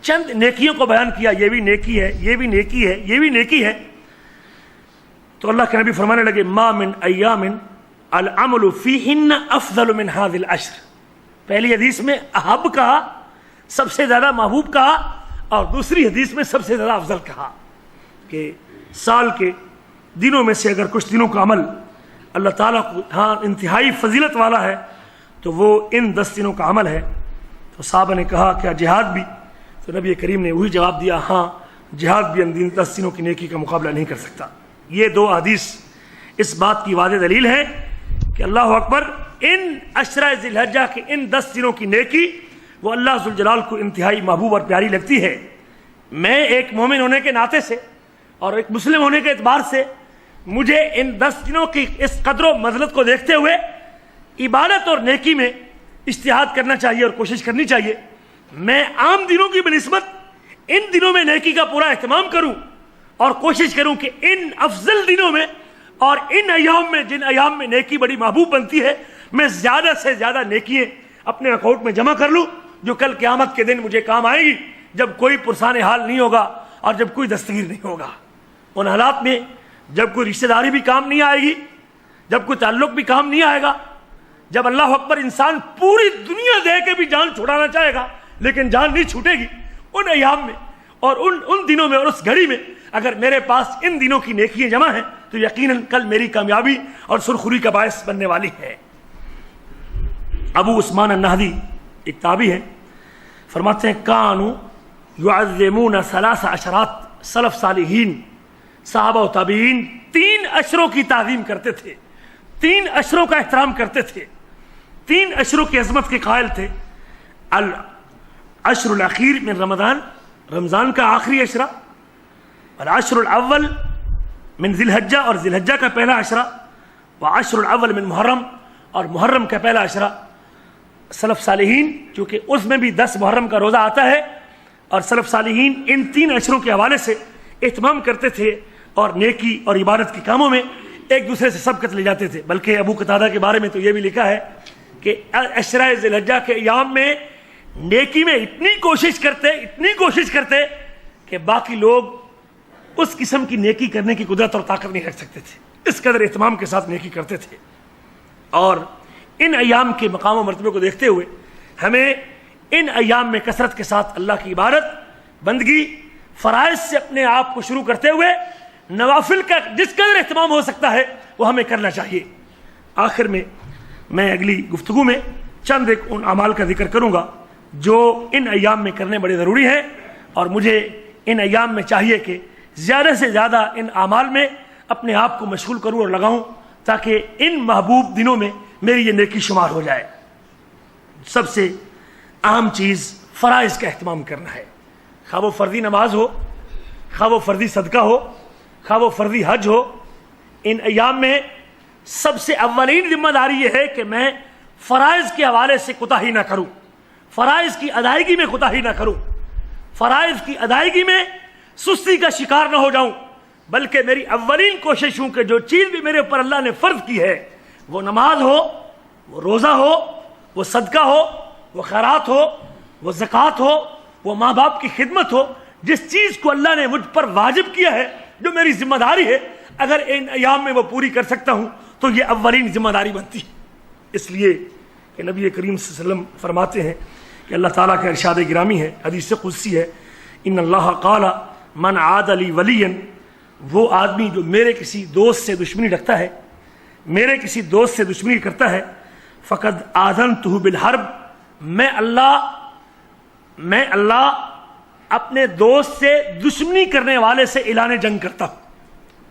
چند نیکیوں کو بیان کیا, یہ بھی نیکی ہے, یہ بھی نیکی ہے, یہ بھی نیکی ہے. تو اللہ کے نبی فرمانے لگے ما من ایام العمل فیہن افضل من هذه العشر. پہلی حدیث میں احب کہا، سب سے زیادہ محبوب کہا، اور دوسری حدیث میں سب سے زیادہ افضل کہا کہ سال کے دنوں میں سے اگر کچھ دنوں کا عمل اللہ تعالیٰ کو ہاں انتہائی فضیلت والا ہے تو وہ ان 10 دنوں کا عمل ہے. تو صحابہ نے کہا کیا جہاد بھی؟ تو نبی کریم نے وہی جواب دیا ہاں جہاد بھی ان 10 دنوں کی نیکی کا مقابلہ نہیں کر سکتا. یہ 2 حدیث اس بات کی واضح دلیل ہے کہ اللہ اکبر ان عشرہ ذی الحجہ کے ان 10 دنوں کی نیکی وہ اللہ ذوالجلال کو انتہائی محبوب اور پیاری لگتی ہے. میں ایک مومن ہونے کے ناطے سے اور ایک مسلم ہونے کے اعتبار سے مجھے ان 10 دنوں کی اس قدر و منزلت کو دیکھتے ہوئے عبادت اور نیکی میں اجتہاد کرنا چاہیے اور کوشش کرنی چاہیے. میں عام دنوں کی بنسبت ان دنوں میں نیکی کا پورا اہتمام کروں اور کوشش کروں کہ ان افضل دنوں میں اور ان ایام میں جن ایام میں نیکی بڑی محبوب بنتی ہے میں زیادہ سے زیادہ نیکیاں اپنے اکاؤنٹ میں جمع کر لوں جو کل قیامت کے دن مجھے کام آئے گی جب کوئی پرسان حال نہیں ہوگا اور جب کوئی دستگیر نہیں ہوگا. ان حالات میں جب کوئی رشتہ داری بھی کام نہیں آئے گی، جب کوئی تعلق بھی کام نہیں آئے گا، جب اللہ اکبر انسان پوری دنیا دے کے بھی جان چھڑانا چاہے گا لیکن جان نہیں چھوٹے گی، ان ایام میں اور ان دنوں میں اور اس گھڑی میں اگر میرے پاس ان دنوں کی نیکیاں جمع ہیں تو یقیناً کل میری کامیابی اور سرخری کا باعث بننے والی ہے. ابو عثمان النہدی ایک تابعی ہے، فرماتے ہیں کانوا یعظمون 3 عشرات. سلف صالحین صحابہ و تابعین 3 عشروں کی تعظیم کرتے تھے، 3 عشروں کا احترام کرتے تھے، 3 عشروں کی عظمت کے قائل تھے. العشر الاخیر من رمضان، رمضان کا آخری عشرہ، العشر الاول من ذی الحجہ اور ذی الحجہ کا پہلا عشرہ، وعشر الاول من محرم اور محرم کا پہلا عشرہ. سلف صالحین چونکہ اس میں بھی 10 محرم کا روزہ آتا ہے اور سلف صالحین ان 3 عشروں کے حوالے سے اہتمام کرتے تھے اور نیکی اور عبادت کے کاموں میں ایک دوسرے سے سبقت لے جاتے تھے. بلکہ ابو قتادہ کے بارے میں تو یہ بھی لکھا ہے کہ عشرہ ذی الحجہ کے ایام میں نیکی میں اتنی کوشش کرتے کہ باقی لوگ اس قسم کی نیکی کرنے کی قدرت اور طاقت نہیں رکھ سکتے تھے، اس قدر اہتمام کے ساتھ نیکی کرتے تھے. اور ان ایام کے مقام و مرتبے کو دیکھتے ہوئے ہمیں ان ایام میں کثرت کے ساتھ اللہ کی عبادت، بندگی، فرائض سے اپنے آپ کو شروع کرتے ہوئے نوافل کا جس قدر اہتمام ہو سکتا ہے وہ ہمیں کرنا چاہیے. آخر میں اگلی گفتگو میں چند ایک ان اعمال کا ذکر کروں گا جو ان ایام میں کرنے بڑے ضروری ہیں اور مجھے ان ایام میں چاہیے کہ زیادہ سے زیادہ ان اعمال میں اپنے آپ کو مشغول کروں اور لگاؤں تاکہ ان محبوب دنوں میں میری یہ نیکی شمار ہو جائے. سب سے اہم چیز فرائض کا اہتمام کرنا ہے، خواہ وہ فرضی نماز ہو، خواہ وہ فرضی صدقہ ہو، خواہ وہ فرضی حج ہو. ان ایام میں سب سے اولین ذمہ داری یہ ہے کہ میں فرائض کے حوالے سے کوتاہی نہ کروں، فرائض کی ادائیگی میں کوتاہی نہ کروں، فرائض کی ادائیگی میں سستی کا شکار نہ ہو جاؤں، بلکہ میری اولین کوشش ہوں کہ جو چیز بھی میرے اوپر اللہ نے فرض کی ہے وہ نماز ہو، وہ روزہ ہو، وہ صدقہ ہو، وہ خیرات ہو، وہ زکوٰۃ ہو، وہ ماں باپ کی خدمت ہو، جس چیز کو اللہ نے مجھ پر واجب کیا ہے جو میری ذمہ داری ہے، اگر ان ایام میں وہ پوری کر سکتا ہوں تو یہ اولین ذمہ داری بنتی ہے. اس لیے کہ نبی کریم صلی اللہ علیہ وسلم فرماتے ہیں کہ اللہ تعالیٰ کا ارشاد گرامی ہے، حدیث قدسی ہے، ان اللہ قال من عاد لی ولیا، وہ آدمی جو میرے کسی دوست سے دشمنی رکھتا ہے، میرے کسی دوست سے دشمنی کرتا ہے، فقد آذنتہ بالحرب، میں اللہ اپنے دوست سے دشمنی کرنے والے سے اعلان جنگ کرتا ہوں.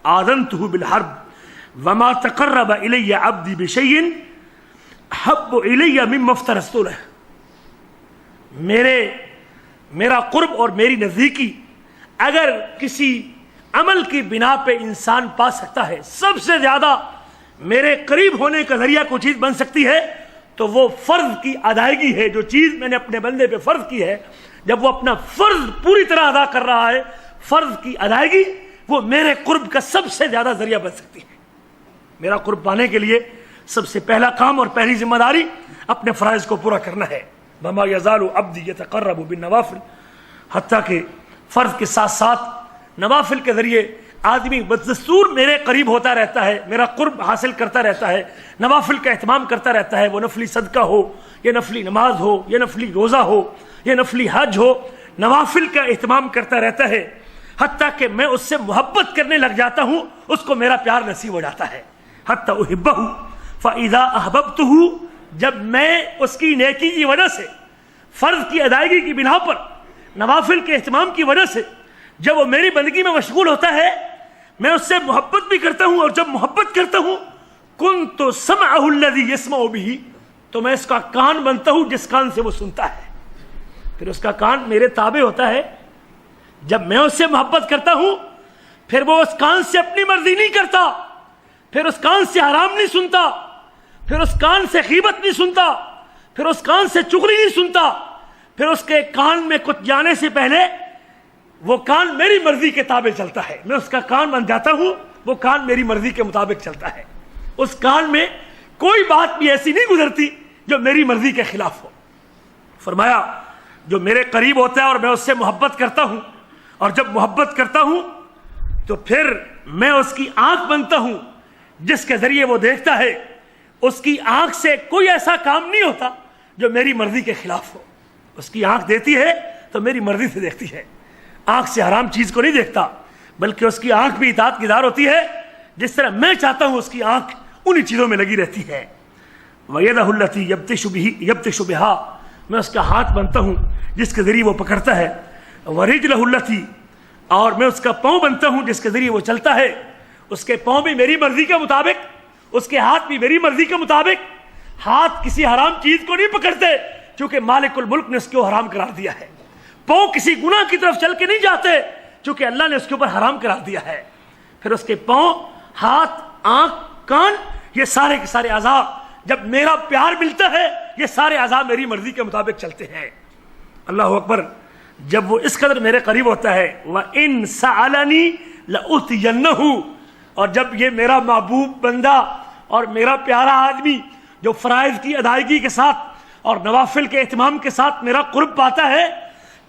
آذنتہ بالحرب وما تقرب الی عبدی بشیء احب الی مما افترضت لہ. میرا قرب اور میری نزدیکی اگر کسی عمل کی بنا پہ انسان پا سکتا ہے، سب سے زیادہ میرے قریب ہونے کا ذریعہ کوئی چیز بن سکتی ہے تو وہ فرض کی ادائیگی ہے. جو چیز میں نے اپنے بندے پہ فرض کی ہے، جب وہ اپنا فرض پوری طرح ادا کر رہا ہے، فرض کی ادائیگی وہ میرے قرب کا سب سے زیادہ ذریعہ بن سکتی ہے. میرا قرب پانے کے لیے سب سے پہلا کام اور پہلی ذمہ داری اپنے فرائض کو پورا کرنا ہے. وما یزال عبدی یتقرب بالنوافل، حتیٰ کہ فرض کے ساتھ ساتھ نوافل کے ذریعے آدمی بدستور میرے قریب ہوتا رہتا ہے، میرا قرب حاصل کرتا رہتا ہے، نوافل کا اہتمام کرتا رہتا ہے، وہ نفلی صدقہ ہو یا نفلی نماز ہو یا نفلی روزہ ہو یا نفلی حج ہو، نوافل کا اہتمام کرتا رہتا ہے، حتیٰ کہ میں اس سے محبت کرنے لگ جاتا ہوں، اس کو میرا پیار نصیب ہو جاتا ہے۔ حتیٰ احبہ فاذا احببتہ، جب میں اس کی نیکی کی وجہ سے، فرض کی ادائیگی کی بنا پر، نوافل کے اہتمام کی وجہ سے جب وہ میری بندگی میں مشغول ہوتا ہے، میں اس سے محبت بھی کرتا ہوں، اور جب محبت کرتا ہوں کنت سمعہ الذی یسمع بہ، تو میں اس کا کان بنتا ہوں جس کان سے وہ سنتا ہے۔ پھر اس کا کان میرے تابع ہوتا ہے۔ جب میں اس سے محبت کرتا ہوں پھر وہ اس کان سے اپنی مرضی نہیں کرتا، پھر اس کان سے حرام نہیں سنتا، پھر اس کان سے غیبت نہیں سنتا، پھر اس کان سے چغلی نہیں سنتا، پھر اس کے کان میں کچھ جانے سے پہلے وہ کان میری مرضی کے تابع چلتا ہے، میں اس کا کان بن جاتا ہوں، وہ کان میری مرضی کے مطابق چلتا ہے، اس کان میں کوئی بات بھی ایسی نہیں گزرتی جو میری مرضی کے خلاف ہو۔ فرمایا جو میرے قریب ہوتا ہے اور میں اس سے محبت کرتا ہوں، اور جب محبت کرتا ہوں تو پھر میں اس کی آنکھ بنتا ہوں جس کے ذریعے وہ دیکھتا ہے، اس کی آنکھ سے کوئی ایسا کام نہیں ہوتا جو میری مرضی کے خلاف ہو۔ اس کی آنکھ دیتی ہے تو میری مرضی سے دیکھتی ہے، آنکھ سے حرام چیز کو نہیں دیکھتا، بلکہ اس کی آنکھ بھی اطاعت گزار ہوتی ہے، جس طرح میں چاہتا ہوں اس کی آنکھ انہی چیزوں میں لگی رہتی ہے۔ وَيَدَهُ الَّتِي يَبْطِشُ بِهَا، میں اس کا ہاتھ بنتا ہوں جس کے ذریعے وہ پکڑتا ہے۔ وَرِجْلَهُ الَّتِي، اور میں اس کا پاؤں بنتا ہوں جس کے ذریعے وہ چلتا ہے۔ اس کے پاؤں بھی میری مرضی کے مطابق، اس کے ہاتھ بھی میری مرضی کے مطابق۔ ہاتھ کسی حرام چیز کو نہیں پکڑتے چونکہ مالک الملک نے اس کو حرام قرار دیا ہے، پاؤں کسی گناہ کی طرف چل کے نہیں جاتے چونکہ اللہ نے اس کے اوپر حرام قرار دیا ہے۔ پھر اس کے پاؤں، ہاتھ، آنکھ، کان، یہ سارے کے سارے اعضاء جب میرا پیار ملتا ہے یہ سارے اعضاء میری مرضی کے مطابق چلتے ہیں۔ اللہ اکبر، جب وہ اس قدر میرے قریب ہوتا ہے، وَإِن سَأَلَنِي لَأُعْطِيَنَّهُ، اور جب یہ میرا محبوب بندہ اور میرا پیارا آدمی جو فرائض کی ادائیگی کے ساتھ اور نوافل کے اہتمام کے ساتھ میرا قرب پاتا ہے،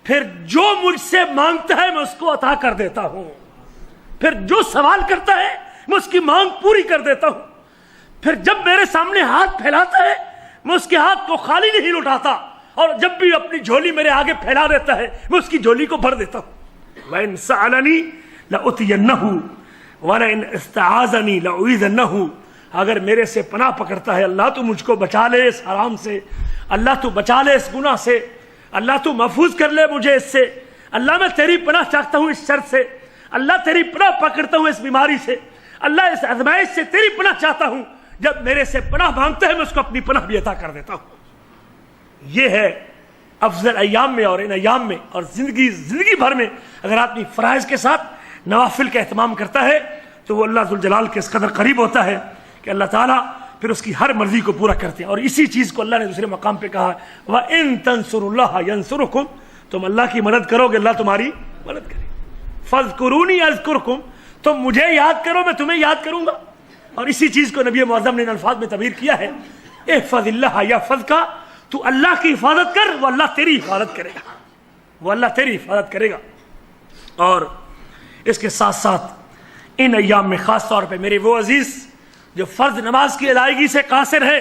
پھر جو مجھ سے مانگتا ہے میں اس کو عطا کر دیتا ہوں، پھر جو سوال کرتا ہے میں اس کی مانگ پوری کر دیتا ہوں، پھر جب میرے سامنے ہاتھ پھیلاتا ہے میں اس کے ہاتھ کو خالی نہیں لٹاتا، اور جب بھی اپنی جھولی میرے آگے پھیلا دیتا ہے میں اس کی جھولی کو بھر دیتا ہوں۔ وَإِن سَأَلَنِي لَأُعْطِيَنَّهُ وَلَئِنْ اسْتَعَاذَنِي لَأُعِيذَنَّهُ، اگر میرے سے پناہ پکڑتا ہے، اللہ تو مجھ کو بچا لے اس حرام سے، اللہ تو بچا لے اس گناہ سے، اللہ تو محفوظ کر لے مجھے اس سے، اللہ میں تیری پناہ چاہتا ہوں اس شر سے، اللہ تیری پناہ پکڑتا ہوں اس بیماری سے، اللہ اس آزمائش سے تیری پناہ چاہتا ہوں، جب میرے سے پناہ مانگتا ہے میں اس کو اپنی پناہ بھی عطا کر دیتا ہوں۔ یہ ہے افضل ایام میں اور ان ایام میں اور زندگی بھر میں اگر آدمی فرائض کے ساتھ نوافل کا اہتمام کرتا ہے تو وہ اللہ ذوالجلال کے اس قدر قریب ہوتا ہے کہ اللہ تعالیٰ پھر اس کی ہر مرضی کو پورا کرتے ہیں۔ اور اسی چیز کو اللہ نے دوسرے مقام پہ کہا، وَإِن تَنْصُرُوا اللَّهَ يَنْصُرُكُمْ، تم اللہ کی مدد کرو گے اللہ تمہاری مدد کرے گا۔ فَاذْكُرُونِي أَذْكُرْكُمْ، تم مجھے یاد کرو میں تمہیں یاد کروں گا۔ اور اسی چیز کو نبی معظم نے ان الفاظ میں تعبیر کیا ہے، احفظ اللہ یحفظک، تو اللہ کی حفاظت کر وہ اللہ تیری حفاظت کرے گا، وہ اللہ تیری حفاظت کرے گا۔ اور اس کے ساتھ ساتھ ان ایام میں خاص طور پہ میرے وہ عزیز جو فرض نماز کی ادائیگی سے قاصر ہے،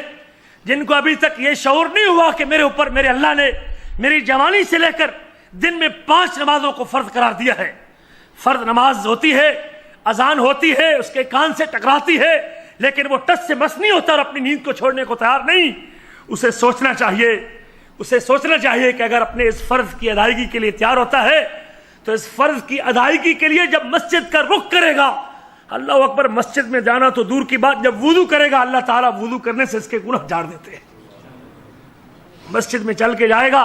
جن کو ابھی تک یہ شعور نہیں ہوا کہ میرے اوپر میرے اللہ نے میری جوانی سے لے کر دن میں 5 نمازوں کو فرض قرار دیا ہے۔ فرض نماز ہوتی ہے، اذان ہوتی ہے، اس کے کان سے ٹکراتی ہے، لیکن وہ ٹس سے مس نہیں ہوتا اور اپنی نیند کو چھوڑنے کو تیار نہیں۔ اسے سوچنا چاہیے کہ اگر اپنے اس فرض کی ادائیگی کے لیے تیار ہوتا ہے تو اس فرض کی ادائیگی کے لیے جب مسجد کا رخ کرے گا، اللہ اکبر، مسجد میں جانا تو دور کی بات، جب وضو کرے گا اللہ تعالیٰ وضو کرنے سے اس کے گناہ جھاڑ دیتے ہیں۔ مسجد میں چل کے جائے گا،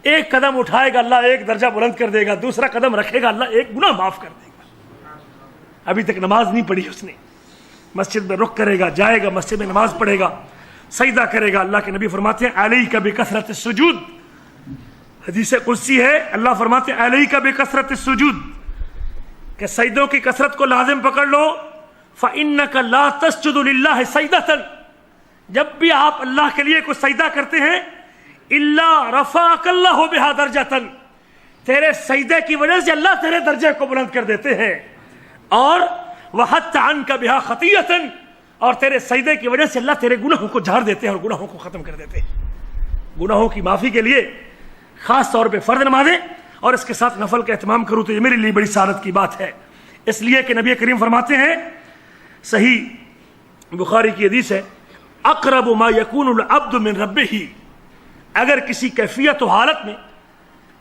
ایک قدم اٹھائے گا اللہ 1 درجہ بلند کر دے گا، دوسرا قدم رکھے گا اللہ 1 گناہ معاف کر دے گا۔ ابھی تک نماز نہیں پڑھی اس نے، مسجد میں رخ کرے گا، جائے گا مسجد میں نماز پڑھے گا، سجدہ کرے گا۔ اللہ کے نبی فرماتے ہیں علیک بکثرت السجود، حدیث قدسی ہے، اللہ فرماتے ہیں علیک بکثرت السجود، کہ سجدوں کی کثرت کو لازم پکڑ لو۔ فإنک لا تسجد للہ سجدۃ، جب بھی آپ اللہ کے لیے کوئی سجدہ کرتے ہیں، الا رفعک اللہ بہا درجۃ، تیرے سجدے کی وجہ سے اللہ تیرے درجے کو بلند کر دیتے ہیں۔ اور وَحَتَّ عَنْكَ بِهَا خَطِيَّةً، اور تیرے سجدے کی وجہ سے اللہ تیرے گناہوں کو جھاڑ دیتے ہیں اور گناہوں کو ختم کر دیتے ہیں۔ گناہوں کی معافی کے لیے خاص طور پہ فرض نمازیں اور اس کے ساتھ نفل کا اہتمام کروں تو یہ میرے لیے بڑی سعادت کی بات ہے، اس لیے کہ نبی کریم فرماتے ہیں، صحیح بخاری کی حدیث ہے، اقرب ما یکون العبد من ربہ، اگر کسی کیفیت و حالت میں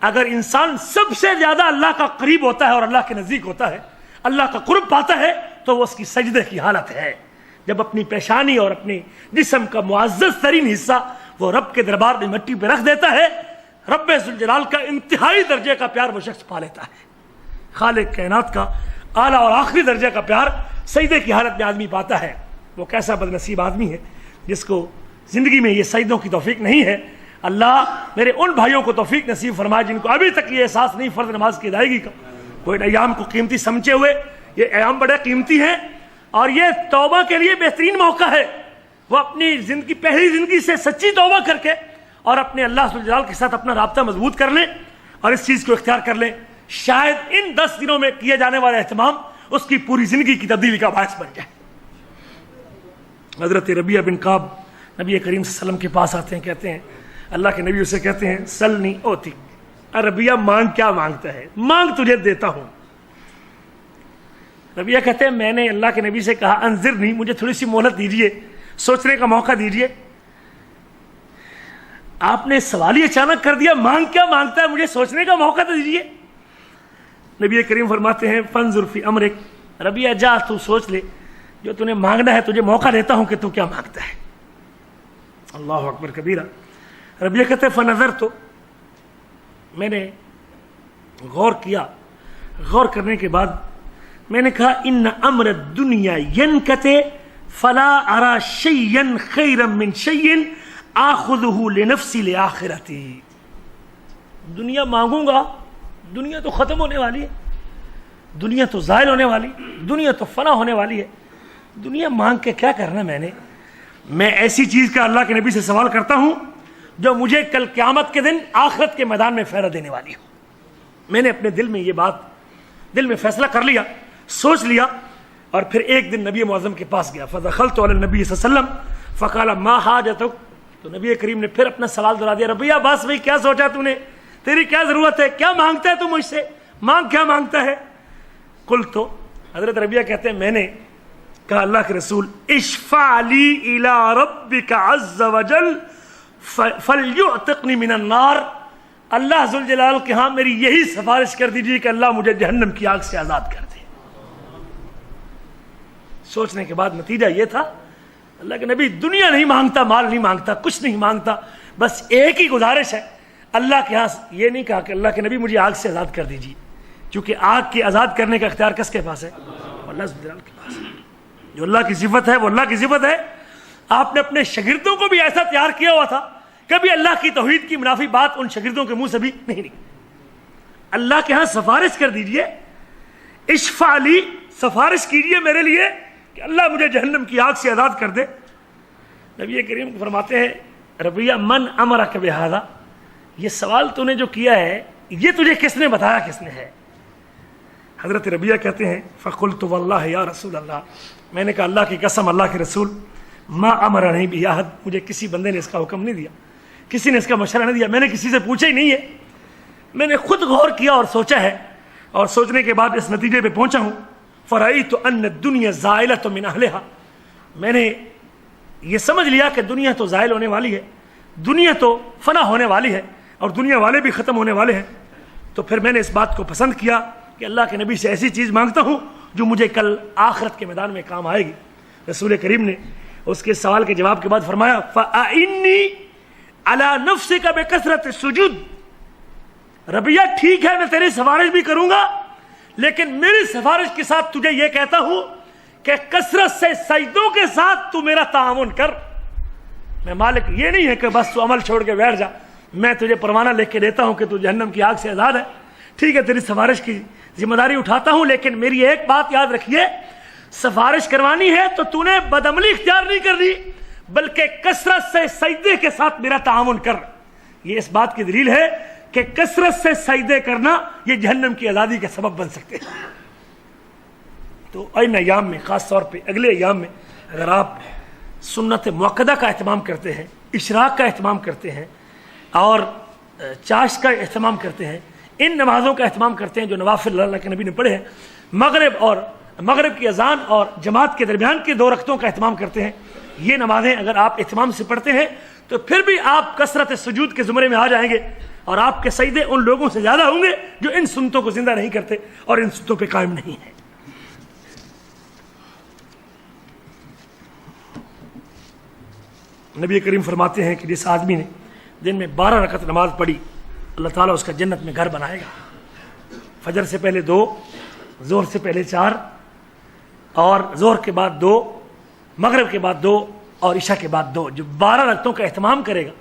اگر انسان سب سے زیادہ اللہ کا قریب ہوتا ہے اور اللہ کے نزدیک ہوتا ہے، اللہ کا قرب پاتا ہے، تو وہ اس کی سجدے کی حالت ہے، جب اپنی پیشانی اور اپنے جسم کا معزز ترین حصہ وہ رب کے دربار میں مٹی پہ رکھ دیتا ہے، رب ذوالجلال کا انتہائی درجے کا پیار وہ شخص پا لیتا ہے۔ خالق کائنات کا اعلیٰ اور آخری درجے کا پیار سجدے کی حالت میں آدمی پاتا ہے۔ وہ کیسا بد نصیب آدمی ہے جس کو زندگی میں یہ سجدوں کی توفیق نہیں ہے۔ اللہ میرے ان بھائیوں کو توفیق نصیب فرمائے جن کو ابھی تک یہ احساس نہیں فرض نماز کی ادائیگی کا، وہ ان ایام کو قیمتی سمجھے ہوئے، یہ ایام بڑے قیمتی ہیں اور یہ توبہ کے لیے بہترین موقع ہے، وہ اپنی زندگی پہلی زندگی سے سچی توبہ کر کے اور اپنے اللہ ذوالجلال کے ساتھ اپنا رابطہ مضبوط کر لیں اور اس چیز کو اختیار کر لیں، شاید ان 10 دنوں میں کیے جانے والا اہتمام اس کی پوری زندگی کی تبدیلی کا باعث بن جائے۔ حضرت ربیہ بن کعب نبی کریم صلی اللہ علیہ وسلم کے پاس آتے ہیں، کہتے ہیں، اللہ کے نبی اسے کہتے ہیں، سلنی اوتی، ربیہ مانگ، کیا مانگتا ہے؟ مانگ تجھے دیتا ہوں۔ ربیہ کہتے ہیں، میں نے اللہ کے نبی سے کہا انذرنی، مجھے تھوڑی سی مہلت دیجئے، سوچنے کا موقع دیجئے۔ آپ نے سوال ہی اچانک کر دیا، مانگ کیا مانگتا ہے، مجھے سوچنے کا موقع تو دیجئے۔ نبی کریم فرماتے ہیں، فانظر فی امرک، ربیہ جا تو سوچ لے، جو تُو نے مانگنا ہے تجھے موقع دیتا ہوں کہ تو کیا مانگتا ہے۔ اللہ اکبر کبیرہ۔ ربیہ کہتے ہیں، فنظر تو، میں نے غور کیا، غور کرنے کے بعد میں نے کہا، ان امر الدنیا ینکتے فلا ارى شیئا خیرا من شیء آخذہ لنفسی لآخرتی۔ دنیا مانگوں گا، دنیا تو ختم ہونے والی ہے، دنیا تو زائل ہونے والی، دنیا تو فنا ہونے والی ہے، دنیا مانگ کے کیا کرنا میں ایسی چیز کا اللہ کے نبی سے سوال کرتا ہوں جو مجھے کل قیامت کے دن آخرت کے میدان میں فائدہ دینے والی ہو۔ میں نے اپنے دل میں یہ بات، دل میں فیصلہ کر لیا، سوچ لیا، اور پھر ایک دن نبی معظم کے پاس گیا، فدخلت علی النبی صلی اللہ علیہ وسلم فقال ما حاجتک، تو نبی کریم نے پھر اپنا سوال دہرا دیا، ربیہ بس بھائی کیا سوچا تو نے، تیری کیا ضرورت ہے، کیا مانگتا ہے تو مجھ سے، مانگ کیا مانگتا ہے؟ قلت، تو حضرت ربیہ کہتے ہیں، میں نے کہا، اللہ کے رسول، اشفع لی الی ربک عز وجل فلیعتقنی من النار، اللہ ذوالجلال کے ہاں میری یہی سفارش کر دیجیے کہ اللہ مجھے جہنم کی آگ سے آزاد کر دے۔ سوچنے کے بعد نتیجہ یہ تھا، اللہ کے نبی دنیا نہیں مانگتا، مال نہیں مانگتا، کچھ نہیں مانگتا، بس ایک ہی گزارش ہے اللہ کے ہاں۔ یہ نہیں کہا کہ اللہ کے نبی مجھے آگ سے آزاد کر دیجیے، کیونکہ آگ کی آزاد کرنے کا اختیار کس کے پاس ہے؟ اللہ ذوالجلال کے پاس ہے۔ جو اللہ کی صفت ہے وہ اللہ کی صفت ہے۔ آپ نے اپنے شاگردوں کو بھی ایسا تیار کیا ہوا تھا، کبھی اللہ کی توحید کی منافی بات ان شاگردوں کے منہ سے بھی نہیں نکلی۔ اللہ کے ہاں سفارش کر دیجئے، اشفع لی، سفارش کیجئے میرے لیے کہ اللہ مجھے جہنم کی آگ سے آزاد کر دے۔ نبی کریم فرماتے ہیں، ربیہ من امرک بہذا، یہ سوال تو نے جو کیا ہے یہ تجھے کس نے بتایا، کس نے ہے؟ حضرت ربیہ کہتے ہیں، فقلت واللہ یا رسول اللہ، میں نے کہا اللہ کی قسم اللہ کے رسول، ما امرنی بہ احد، مجھے کسی بندے نے اس کا حکم نہیں دیا، کسی نے اس کا مشورہ نہیں دیا، میں نے کسی سے پوچھا ہی نہیں ہے، میں نے خود غور کیا اور سوچا ہے، اور سوچنے کے بعد اس نتیجے پہ پہنچا ہوں، فرأیت ان الدنیا زائلۃ من اہلہا، میں نے یہ سمجھ لیا کہ دنیا تو زائل ہونے والی ہے، دنیا تو فنا ہونے والی ہے، اور دنیا والے بھی ختم ہونے والے ہیں۔ تو پھر میں نے اس بات کو پسند کیا کہ اللہ کے نبی سے ایسی چیز مانگتا ہوں جو مجھے کل آخرت کے میدان میں کام آئے گی۔ رسول کریم نے اس کے سوال کے جواب کے بعد فرمایا، فَأَعِنِّي عَلَى نَفْسِكَ بِكَثْرَةِ السُّجُودِ، ربیہ ٹھیک ہے میں تیری سفارش بھی کروں گا، لیکن میری سفارش کے ساتھ تجھے یہ کہتا ہوں کہ کثرت سے سجدوں کے ساتھ تو میرا تعاون کر۔ میں مالک یہ نہیں ہے کہ بس تو عمل چھوڑ کے بیٹھ جا، میں تجھے پروانہ لکھ کے دیتا ہوں کہ تو جہنم کی آگ سے آزاد ہے، ٹھیک ہے تیری سفارش کی ذمہ داری اٹھاتا ہوں، لیکن میری ایک بات یاد رکھیے، سفارش کروانی ہے تو تو نے بدعملی اختیار نہیں کرنی، بلکہ کثرت سے سجدے کے ساتھ میرا تعاون کر۔ یہ اس بات کی دلیل ہے کہ کثرت سے سجدے کرنا یہ جہنم کی آزادی کا سبب بن سکتے ہیں۔ تو ان ایام میں خاص طور پہ اگلے ایام میں اگر آپ سنت مؤکدہ کا اہتمام کرتے ہیں، اشراق کا اہتمام کرتے ہیں اور چاشت کا اہتمام کرتے ہیں، ان نمازوں کا اہتمام کرتے ہیں جو نوافل اللہ کے نبی نے پڑھے ہیں، مغرب کی اذان اور جماعت کے درمیان کے 2 رکعتوں کا اہتمام کرتے ہیں، یہ نمازیں اگر آپ اہتمام سے پڑھتے ہیں تو پھر بھی آپ کثرت سجود کے زمرے میں آ جائیں گے اور آپ کے سجدے ان لوگوں سے زیادہ ہوں گے جو ان سنتوں کو زندہ نہیں کرتے اور ان سنتوں پہ قائم نہیں ہیں۔ نبی کریم فرماتے ہیں کہ جس آدمی نے دن میں 12 رکعت نماز پڑھی اللہ تعالیٰ اس کا جنت میں گھر بنائے گا۔ فجر سے پہلے 2، ظہر سے پہلے 4 اور ظہر کے بعد 2، مغرب کے بعد 2 اور عشاء کے بعد 2۔ جو 12 رکعتوں کا اہتمام کرے گا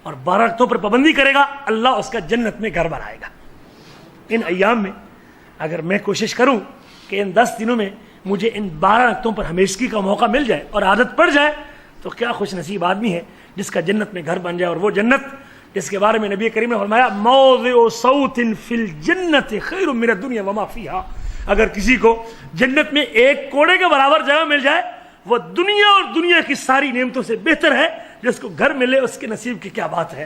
اور 12 رکعتوں پر پابندی کرے گا اللہ اس کا جنت میں گھر بنائے گا۔ ان ایام میں اگر میں کوشش کروں کہ ان 10 دنوں میں مجھے ان 12 رکعتوں پر ہمیشگی کا موقع مل جائے اور عادت پڑ جائے تو کیا خوش نصیب آدمی ہے جس کا جنت میں گھر بن جائے۔ اور وہ جنت جس کے بارے میں نبی کریم نے فرمایا موضع صوت فی الجنت خیر من الدنیا وما فیہا، اگر کسی کو جنت میں ایک کوڑے کے برابر جگہ مل جائے وہ دنیا اور دنیا کی ساری نعمتوں سے بہتر ہے۔ جس کو گھر ملے اس کے نصیب کی کیا بات ہے۔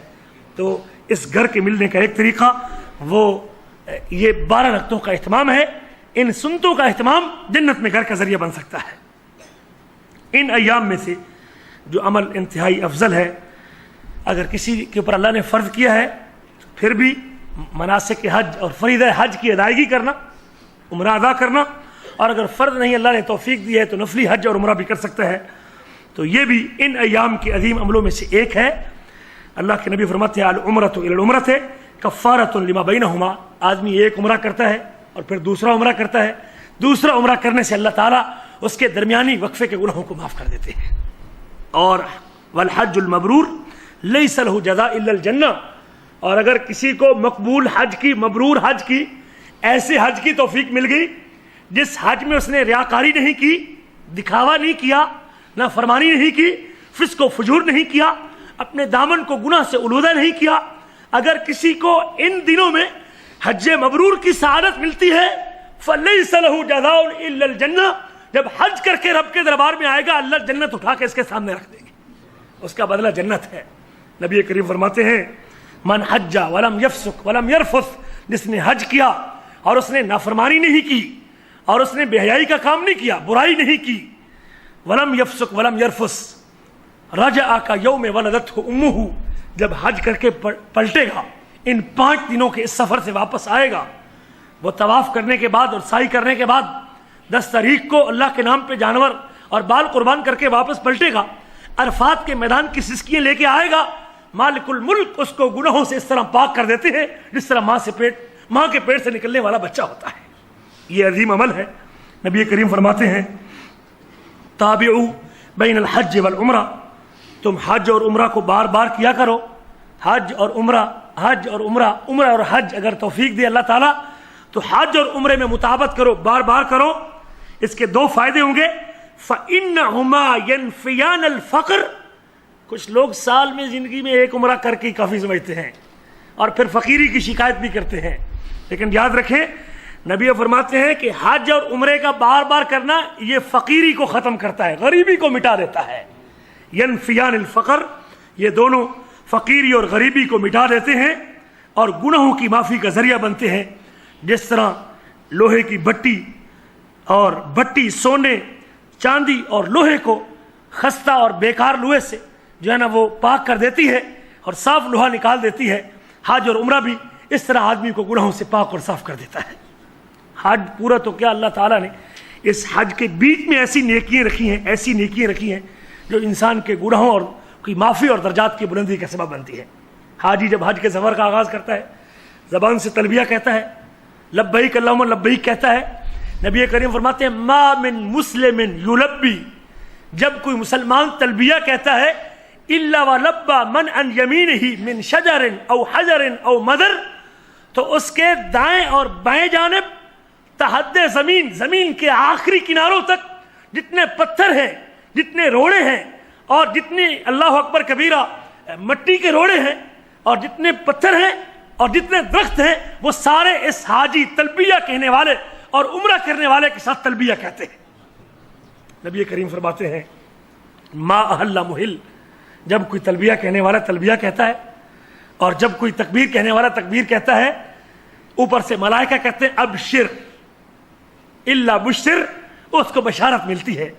تو اس گھر کے ملنے کا ایک طریقہ وہ یہ 12 رکعتوں کا اہتمام ہے۔ ان سنتوں کا اہتمام جنت میں گھر کا ذریعہ بن سکتا ہے۔ ان ایام میں سے جو عمل انتہائی افضل ہے، اگر کسی کے اوپر اللہ نے فرض کیا ہے پھر بھی مناسک حج اور فریضہ حج کی ادائیگی کرنا، عمرہ ادا کرنا، اور اگر فرض نہیں اللہ نے توفیق دی ہے تو نفلی حج اور عمرہ بھی کر سکتا ہے۔ تو یہ بھی ان ایام کے عظیم عملوں میں سے ایک ہے۔ اللہ کے نبی فرماتے ہیں العمرۃ الی العمرۃ کفارۃ لما بینہما، آدمی ایک عمرہ کرتا ہے اور پھر دوسرا عمرہ کرتا ہے، دوسرا عمرہ کرنے سے اللہ تعالیٰ اس کے درمیانی وقفے کے گناہوں کو معاف کر دیتے ہیں۔ اور والحج المبرور لیس لہ جزاء الا الجنہ، اور اگر کسی کو مقبول حج کی، مبرور حج کی، ایسے حج کی توفیق مل گئی جس حج میں اس نے ریاکاری نہیں کی، دکھاوا نہیں کیا، نافرمانی نہیں کی، فسق و فجور نہیں کیا، اپنے دامن کو گناہ سے آلودہ نہیں کیا، اگر کسی کو ان دنوں میں حج مبرور کی سعادت ملتی ہے فلیس لہ جزاء الا الجنہ، جب حج کر کے رب کے دربار میں آئے گا اللہ جنت اٹھا کے اس کے سامنے رکھ دیں گے، اس کا بدلہ جنت ہے۔ نبی کریم فرماتے ہیں من حج ولم یفسق ولم یرفث، جس نے حج کیا اور اس نے نافرمانی نہیں کی اور اس نے بے حیائی کا کام نہیں کیا، برائی نہیں کی، ولم یفسق ولم یرفث رجع کا یوم ولدتہ امہ، جب حج کر کے پلٹے گا ان 5 دنوں کے اس سفر سے واپس آئے گا، وہ طواف کرنے کے بعد اور سعی کرنے کے بعد 10 تاریخ کو اللہ کے نام پہ جانور اور بال قربان کر کے واپس پلٹے گا، عرفات کے میدان کی سسکیاں لے کے آئے گا، مالک الملک اس کو گناہوں سے اس طرح پاک کر دیتے ہیں جس طرح ماں کے پیٹ سے نکلنے والا بچہ ہوتا ہے۔ یہ عظیم عمل ہے۔ نبی کریم فرماتے ہیں تابعوا بین الحج والعمرہ، تم حج اور عمرہ کو بار بار کیا کرو، حج اور عمرہ، حج اور عمرہ، عمرہ اور حج اگر توفیق دے اللہ تعالیٰ تو حج اور عمرے میں مطابقت کرو، بار بار کرو۔ اس کے 2 فائدے ہوں گے، فَإِنَّهُمَا يَنْفِيَانَ الْفَقْرَ، کچھ لوگ سال میں زندگی میں ایک عمرہ کر کے کافی سمجھتے ہیں اور پھر فقیری کی شکایت بھی کرتے ہیں، لیکن یاد رکھیں نبی فرماتے ہیں کہ حج اور عمرے کا بار بار کرنا یہ فقیری کو ختم کرتا ہے، غریبی کو مٹا دیتا ہے۔ ینفیان الفقر، یہ دونوں فقیری اور غریبی کو مٹا دیتے ہیں اور گناہوں کی معافی کا ذریعہ بنتے ہیں۔ جس طرح لوہے کی بٹی سونے، چاندی اور لوہے کو خستہ اور بیکار لوہے سے جو ہے نا وہ پاک کر دیتی ہے اور صاف لوہا نکال دیتی ہے، حج اور عمرہ بھی اس طرح آدمی کو گناہوں سے پاک اور صاف کر دیتا ہے۔ حج پورا تو کیا اللہ تعالیٰ نے اس حج کے بیچ میں ایسی نیکیاں رکھی ہیں جو انسان کے گناہوں اور کی معافی اور درجات کی بلندی کا سبب بنتی ہے۔ حاجی جب حج کے سفر کا آغاز کرتا ہے زبان سے تلبیہ کہتا ہے، لبیک اللہم لبیک کہتا ہے۔ نبی کریم فرماتے ہیں ما من مسلم یلبی، جب کوئی مسلمان تلبیہ کہتا ہے الا ولبى من عن یمینہ من شجر او حجر او مدر، تو اس کے دائیں اور بائیں جانب تحد زمین کے آخری کناروں تک جتنے پتھر ہیں، جتنے روڑے ہیں اور جتنے اللہ اکبر کبیرہ مٹی کے روڑے ہیں اور جتنے پتھر ہیں اور جتنے درخت ہیں وہ سارے اس حاجی تلبیہ کہنے والے اور عمرہ کرنے والے کے ساتھ تلبیہ کہتے ہیں۔ نبی کریم فرماتے ہیں ما احل محل، جب کوئی تلبیہ کہنے والا تلبیہ کہتا ہے اور جب کوئی تکبیر کہنے والا تکبیر کہتا ہے، اوپر سے ملائکہ کہتے ہیں ابشر الا بشر، اس کو بشارت ملتی ہے۔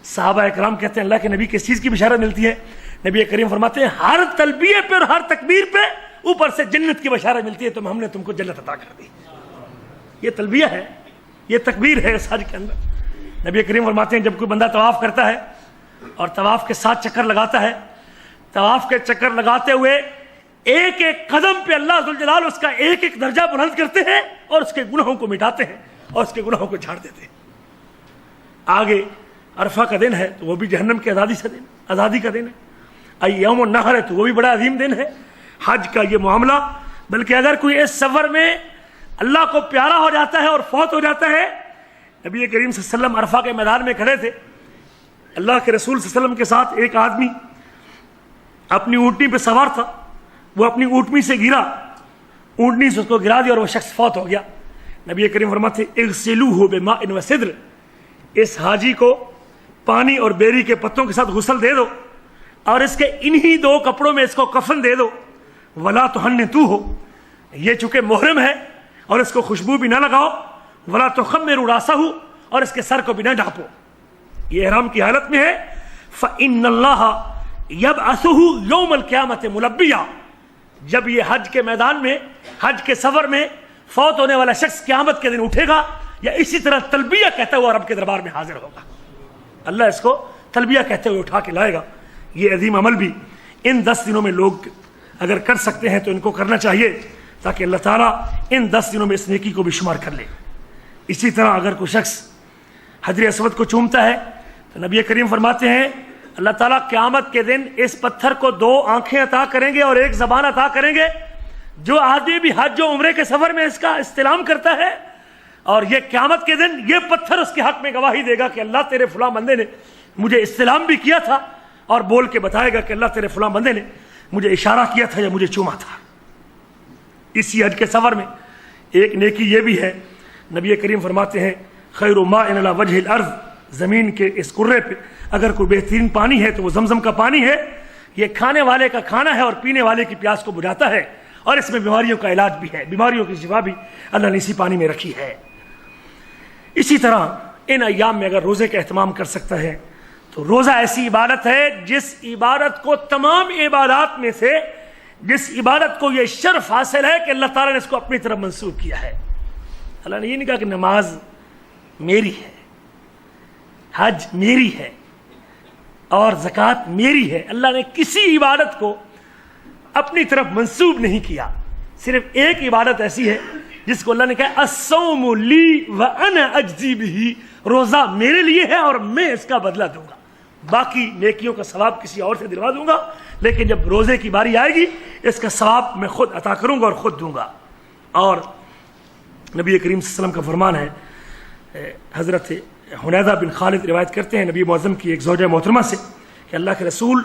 صحابہ اکرام کہتے ہیں اللہ کے نبی کس چیز کی بشارت ملتی ہے؟ نبی کریم فرماتے ہیں ہر تلبیہ پہ اور ہر تکبیر پہ اوپر سے جنت کی بشارت ملتی ہے، تو ہم نے تم کو جنت عطا کر دی۔ یہ تلبیہ ہے، یہ تکبیر ہے اس حج کے اندر۔ نبی کریم فرماتے ہیں جب کوئی بندہ طواف کرتا ہے اور طواف کے 7 چکر لگاتا ہے، طواف کے چکر لگاتے ہوئے ایک ایک قدم پہ اللہ ذوالجلال اس کا ایک ایک درجہ بلند کرتے ہیں اور اس کے گناہوں کو مٹاتے ہیں اور اس کے گناہوں کو جھاڑ دیتے ہیں۔ آگے عرفہ کا دن ہے تو وہ بھی جہنم کی آزادی کا دن ہے۔ یوم النحر ہے تو وہ بھی بڑا عظیم دن ہے حج کا یہ معاملہ۔ بلکہ اگر کوئی اس سفر میں اللہ کو پیارا ہو جاتا ہے اور فوت ہو جاتا ہے، نبی کریم صلی اللہ علیہ وسلم عرفہ کے میدان میں کھڑے تھے، اللہ کے رسول صلی اللہ علیہ وسلم کے ساتھ ایک آدمی اپنی اونٹنی پہ سوار تھا، وہ اپنی اونٹنی سے گرا، اونٹنی سے اس کو گرا دیا اور وہ شخص فوت ہو گیا۔ نبی کریم فرماتے ہیں اغسلوہ بماء وسدر، اس حاجی کو پانی اور بیری کے پتوں کے ساتھ غسل دے دو اور اس کے انہی 2 کپڑوں میں اس کو کفن دے دو، ولا تحنطوہ، یہ چونکہ محرم ہے اور اس کو خوشبو بھی نہ لگاؤ، ولا تخمروا راسہ، اور اس کے سر کو بھی نہ ڈھانپو، یہ احرام کی حالت میں ہے۔ فإن اللہ یبعثہ یوم القیامت ملبیہ، جب یہ حج کے میدان میں حج کے سفر میں فوت ہونے والا شخص قیامت کے دن اٹھے گا یا اسی طرح تلبیہ کہتا ہوا رب کے دربار میں حاضر ہوگا، اللہ اس کو تلبیہ کہتے ہوئے اٹھا کے لائے گا۔ یہ عظیم عمل بھی ان 10 دنوں میں لوگ اگر کر سکتے ہیں تو ان کو کرنا چاہیے، تاکہ اللہ تعالیٰ ان 10 دنوں میں اس نیکی کو بھی شمار کر لے۔ اسی طرح اگر کوئی شخص حجر اسود کو چومتا ہے تو نبی کریم فرماتے ہیں اللہ تعالیٰ قیامت کے دن اس پتھر کو 2 آنکھیں عطا کریں گے اور 1 زبان عطا کریں گے۔ جو آدمی بھی حج و عمرے کے سفر میں اس کا استلام کرتا ہے اور یہ قیامت کے دن یہ پتھر اس کے حق میں گواہی دے گا کہ اللہ تیرے فلاں بندے نے مجھے استلام بھی کیا تھا، اور بول کے بتائے گا کہ اللہ تیرے فلاں بندے نے مجھے اشارہ کیا تھا یا مجھے چوما تھا۔ اسی حج کے سفر میں ایک نیکی یہ بھی ہے، نبی کریم فرماتے ہیں خیر ماء علی وجہ الارض، زمین کے اس کرے پہ اگر کوئی بہترین پانی ہے تو وہ زمزم کا پانی ہے۔ یہ کھانے والے کا کھانا ہے اور پینے والے کی پیاس کو بجھاتا ہے، اور اس میں بیماریوں کا علاج بھی ہے، بیماریوں کی شفا بھی اللہ نے اسی پانی میں رکھی ہے۔ اسی طرح ان ایام میں اگر روزے کا اہتمام کر سکتا ہے تو روزہ ایسی عبادت ہے جس عبادت کو تمام عبادات میں سے جس عبادت کو یہ شرف حاصل ہے کہ اللہ تعالیٰ نے اس کو اپنی طرف منسوب کیا ہے۔ اللہ نے یہ نہیں کہا کہ نماز میری ہے، حج میری ہے اور زکوٰۃ میری ہے، اللہ نے کسی عبادت کو اپنی طرف منسوب نہیں کیا۔ صرف ایک عبادت ایسی ہے جس کو اللہ نے کہا الصوم لی وانا اجزی بہ، روزہ میرے لیے ہے اور میں اس کا بدلہ دوں گا، باقی نیکیوں کا ثواب کسی اور سے دلوا دوں گا، لیکن جب روزے کی باری آئے گی اس کا ثواب میں خود عطا کروں گا اور خود دوں گا۔ اور نبی کریم صلی اللہ علیہ وسلم کا فرمان ہے، حضرت حنیدہ بن خالد روایت کرتے ہیں نبی معظم کی ایک زوجہ محترمہ سے کہ اللہ کے رسول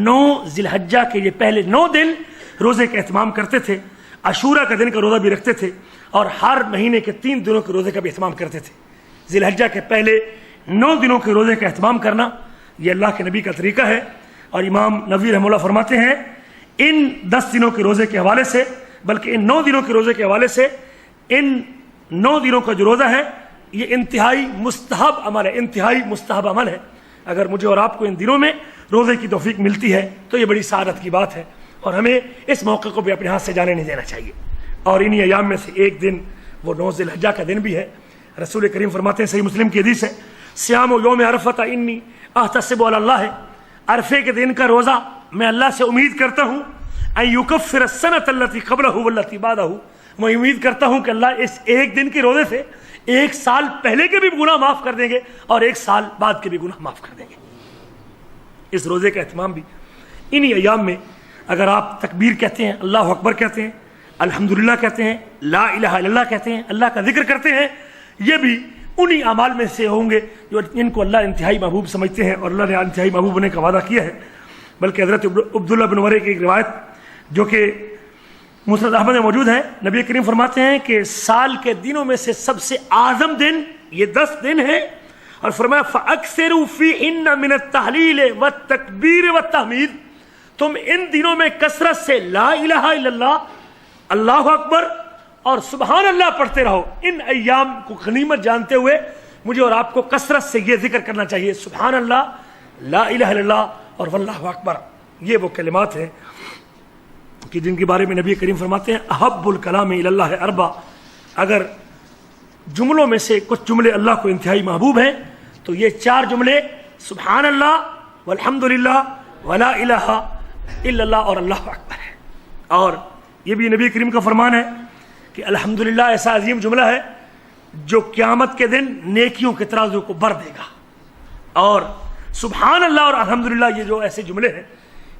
9 ذی الحجہ کے یہ پہلے 9 دن روزے کا اہتمام کرتے تھے، عاشورہ کا دن کا روزہ بھی رکھتے تھے اور ہر مہینے کے 3 دنوں کے روزے کا بھی اہتمام کرتے تھے۔ ذی الحجہ کے پہلے 9 دنوں کے روزے کا اہتمام کرنا یہ اللہ کے نبی کا طریقہ ہے، اور امام نووی رحمہ اللہ فرماتے ہیں ان 10 دنوں کے روزے کے حوالے سے، بلکہ ان 9 دنوں کے روزے کے حوالے سے، ان 9 دنوں کا جو روزہ ہے یہ انتہائی مستحب عمل ہے، انتہائی مستحب عمل ہے۔ اگر مجھے اور آپ کو ان دنوں میں روزے کی توفیق ملتی ہے تو یہ بڑی سعادت کی بات ہے، اور ہمیں اس موقع کو بھی اپنے ہاتھ سے جانے نہیں دینا چاہیے۔ اور انہی ایام میں سے ایک دن وہ 9 ذی الحجہ کا دن بھی ہے۔ رسول کریم فرماتے ہیں، صحیح مسلم کی حدیث ہے، صیام یوم عرفہ انی احتسب علی اللہ، عرفے کے دن کا روزہ میں اللہ سے امید کرتا ہوں ان یکفر السنۃ التي قبلہ والتي بعدہ، میں امید کرتا ہوں کہ اللہ اس ایک دن کے روزے سے 1 سال پہلے کے بھی گناہ معاف کر دیں گے اور 1 سال بعد کے بھی گناہ معاف کر دیں گے۔ اس روزے کا اہتمام بھی انہی ایام میں اگر آپ تکبیر کہتے ہیں، اللہ اکبر کہتے ہیں، الحمدللہ کہتے ہیں، لا الہ الا اللہ کہتے ہیں، اللہ کا ذکر کرتے ہیں، یہ بھی انہی اعمال میں سے ہوں گے جو ان کو اللہ انتہائی محبوب سمجھتے ہیں اور اللہ نے انتہائی محبوب ہونے کا وعدہ کیا ہے۔ بلکہ حضرت عبداللہ بن عمر کی ایک روایت جو کہ مسند احمد میں موجود ہے، نبی کریم فرماتے ہیں کہ سال کے دنوں میں سے سب سے اعظم دن یہ 10 دن ہے، اور فرمایا فَأَكْثِرُوا فِيهِنَّ مِنَ التَّحْلِيلِ وَالتَّكْبِيرِ وَالتَّحْمِيدِ، تم ان دنوں میں کثرت سے لا الہ الا اللہ، اللہ اکبر اور سبحان اللہ پڑھتے رہو۔ ان ایام کو غنیمت جانتے ہوئے مجھے اور آپ کو کثرت سے یہ ذکر کرنا چاہیے، سبحان اللہ، لا الہ الا اللہ اور واللہ اکبر۔ یہ وہ کلمات ہیں کہ جن کے بارے میں نبی کریم فرماتے ہیں احب الکلام الی اللہ اربع، اگر جملوں میں سے کچھ جملے اللہ کو انتہائی محبوب ہیں تو یہ 4 جملے سبحان اللہ والحمدللہ ولا الہ الا اللہ اور اللہ اکبر ہے۔ اور یہ بھی نبی کریم کا فرمان ہے کہ الحمدللہ ایسا عظیم جملہ ہے جو قیامت کے دن نیکیوں کے ترازو کو بھر دے گا، اور سبحان اللہ اور الحمدللہ یہ جو ایسے جملے ہیں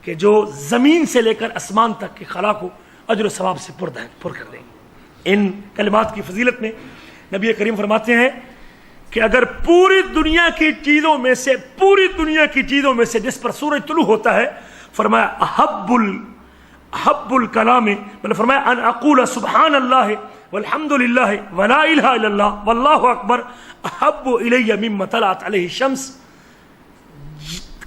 کہ جو زمین سے لے کر آسمان تک کی خلا کو اجر و ثواب سے پر کر دیں گے۔ ان کلمات کی فضیلت میں نبی کریم فرماتے ہیں کہ اگر پوری دنیا کی چیزوں میں سے جس پر سورج طلوع ہوتا ہے، فرمایا احب الکلام، مطلب فرمایا ان اقول سبحان اللہ والحمد للہ ولا الہ الا اللہ واللہ اکبر احب الی مما طلعت علیہ الشمس،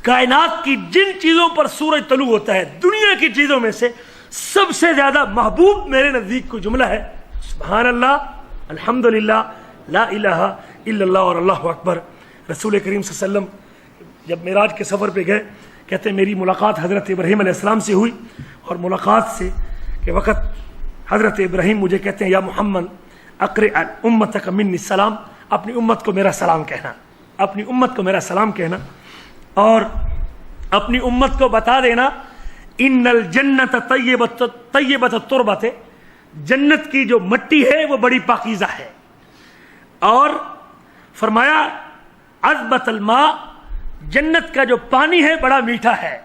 کائنات کی جن چیزوں پر سورج طلوع ہوتا ہے دنیا کی چیزوں میں سے سب سے زیادہ محبوب میرے نزدیک کو جملہ ہے سبحان اللہ، الحمدللہ، لا الہ الا اللہ اور اللہ اکبر۔ رسول کریم صلی اللہ علیہ وسلم جب معراج کے سفر پہ گئے، کہتے ہیں میری ملاقات حضرت ابراہیم علیہ السلام سے ہوئی، اور ملاقات سے کے وقت حضرت ابراہیم مجھے کہتے ہیں یا محمد اقرئ امتک منی السلام، اپنی امت کو میرا سلام کہنا، اپنی امت کو میرا سلام کہنا، اور اپنی امت کو بتا دینا ان الجنت طیبۃ التربۃ، جنت کی جو مٹی ہے وہ بڑی پاکیزہ ہے، اور فرمایا عذبۃ الماء، جنت کا جو پانی ہے بڑا میٹھا ہے،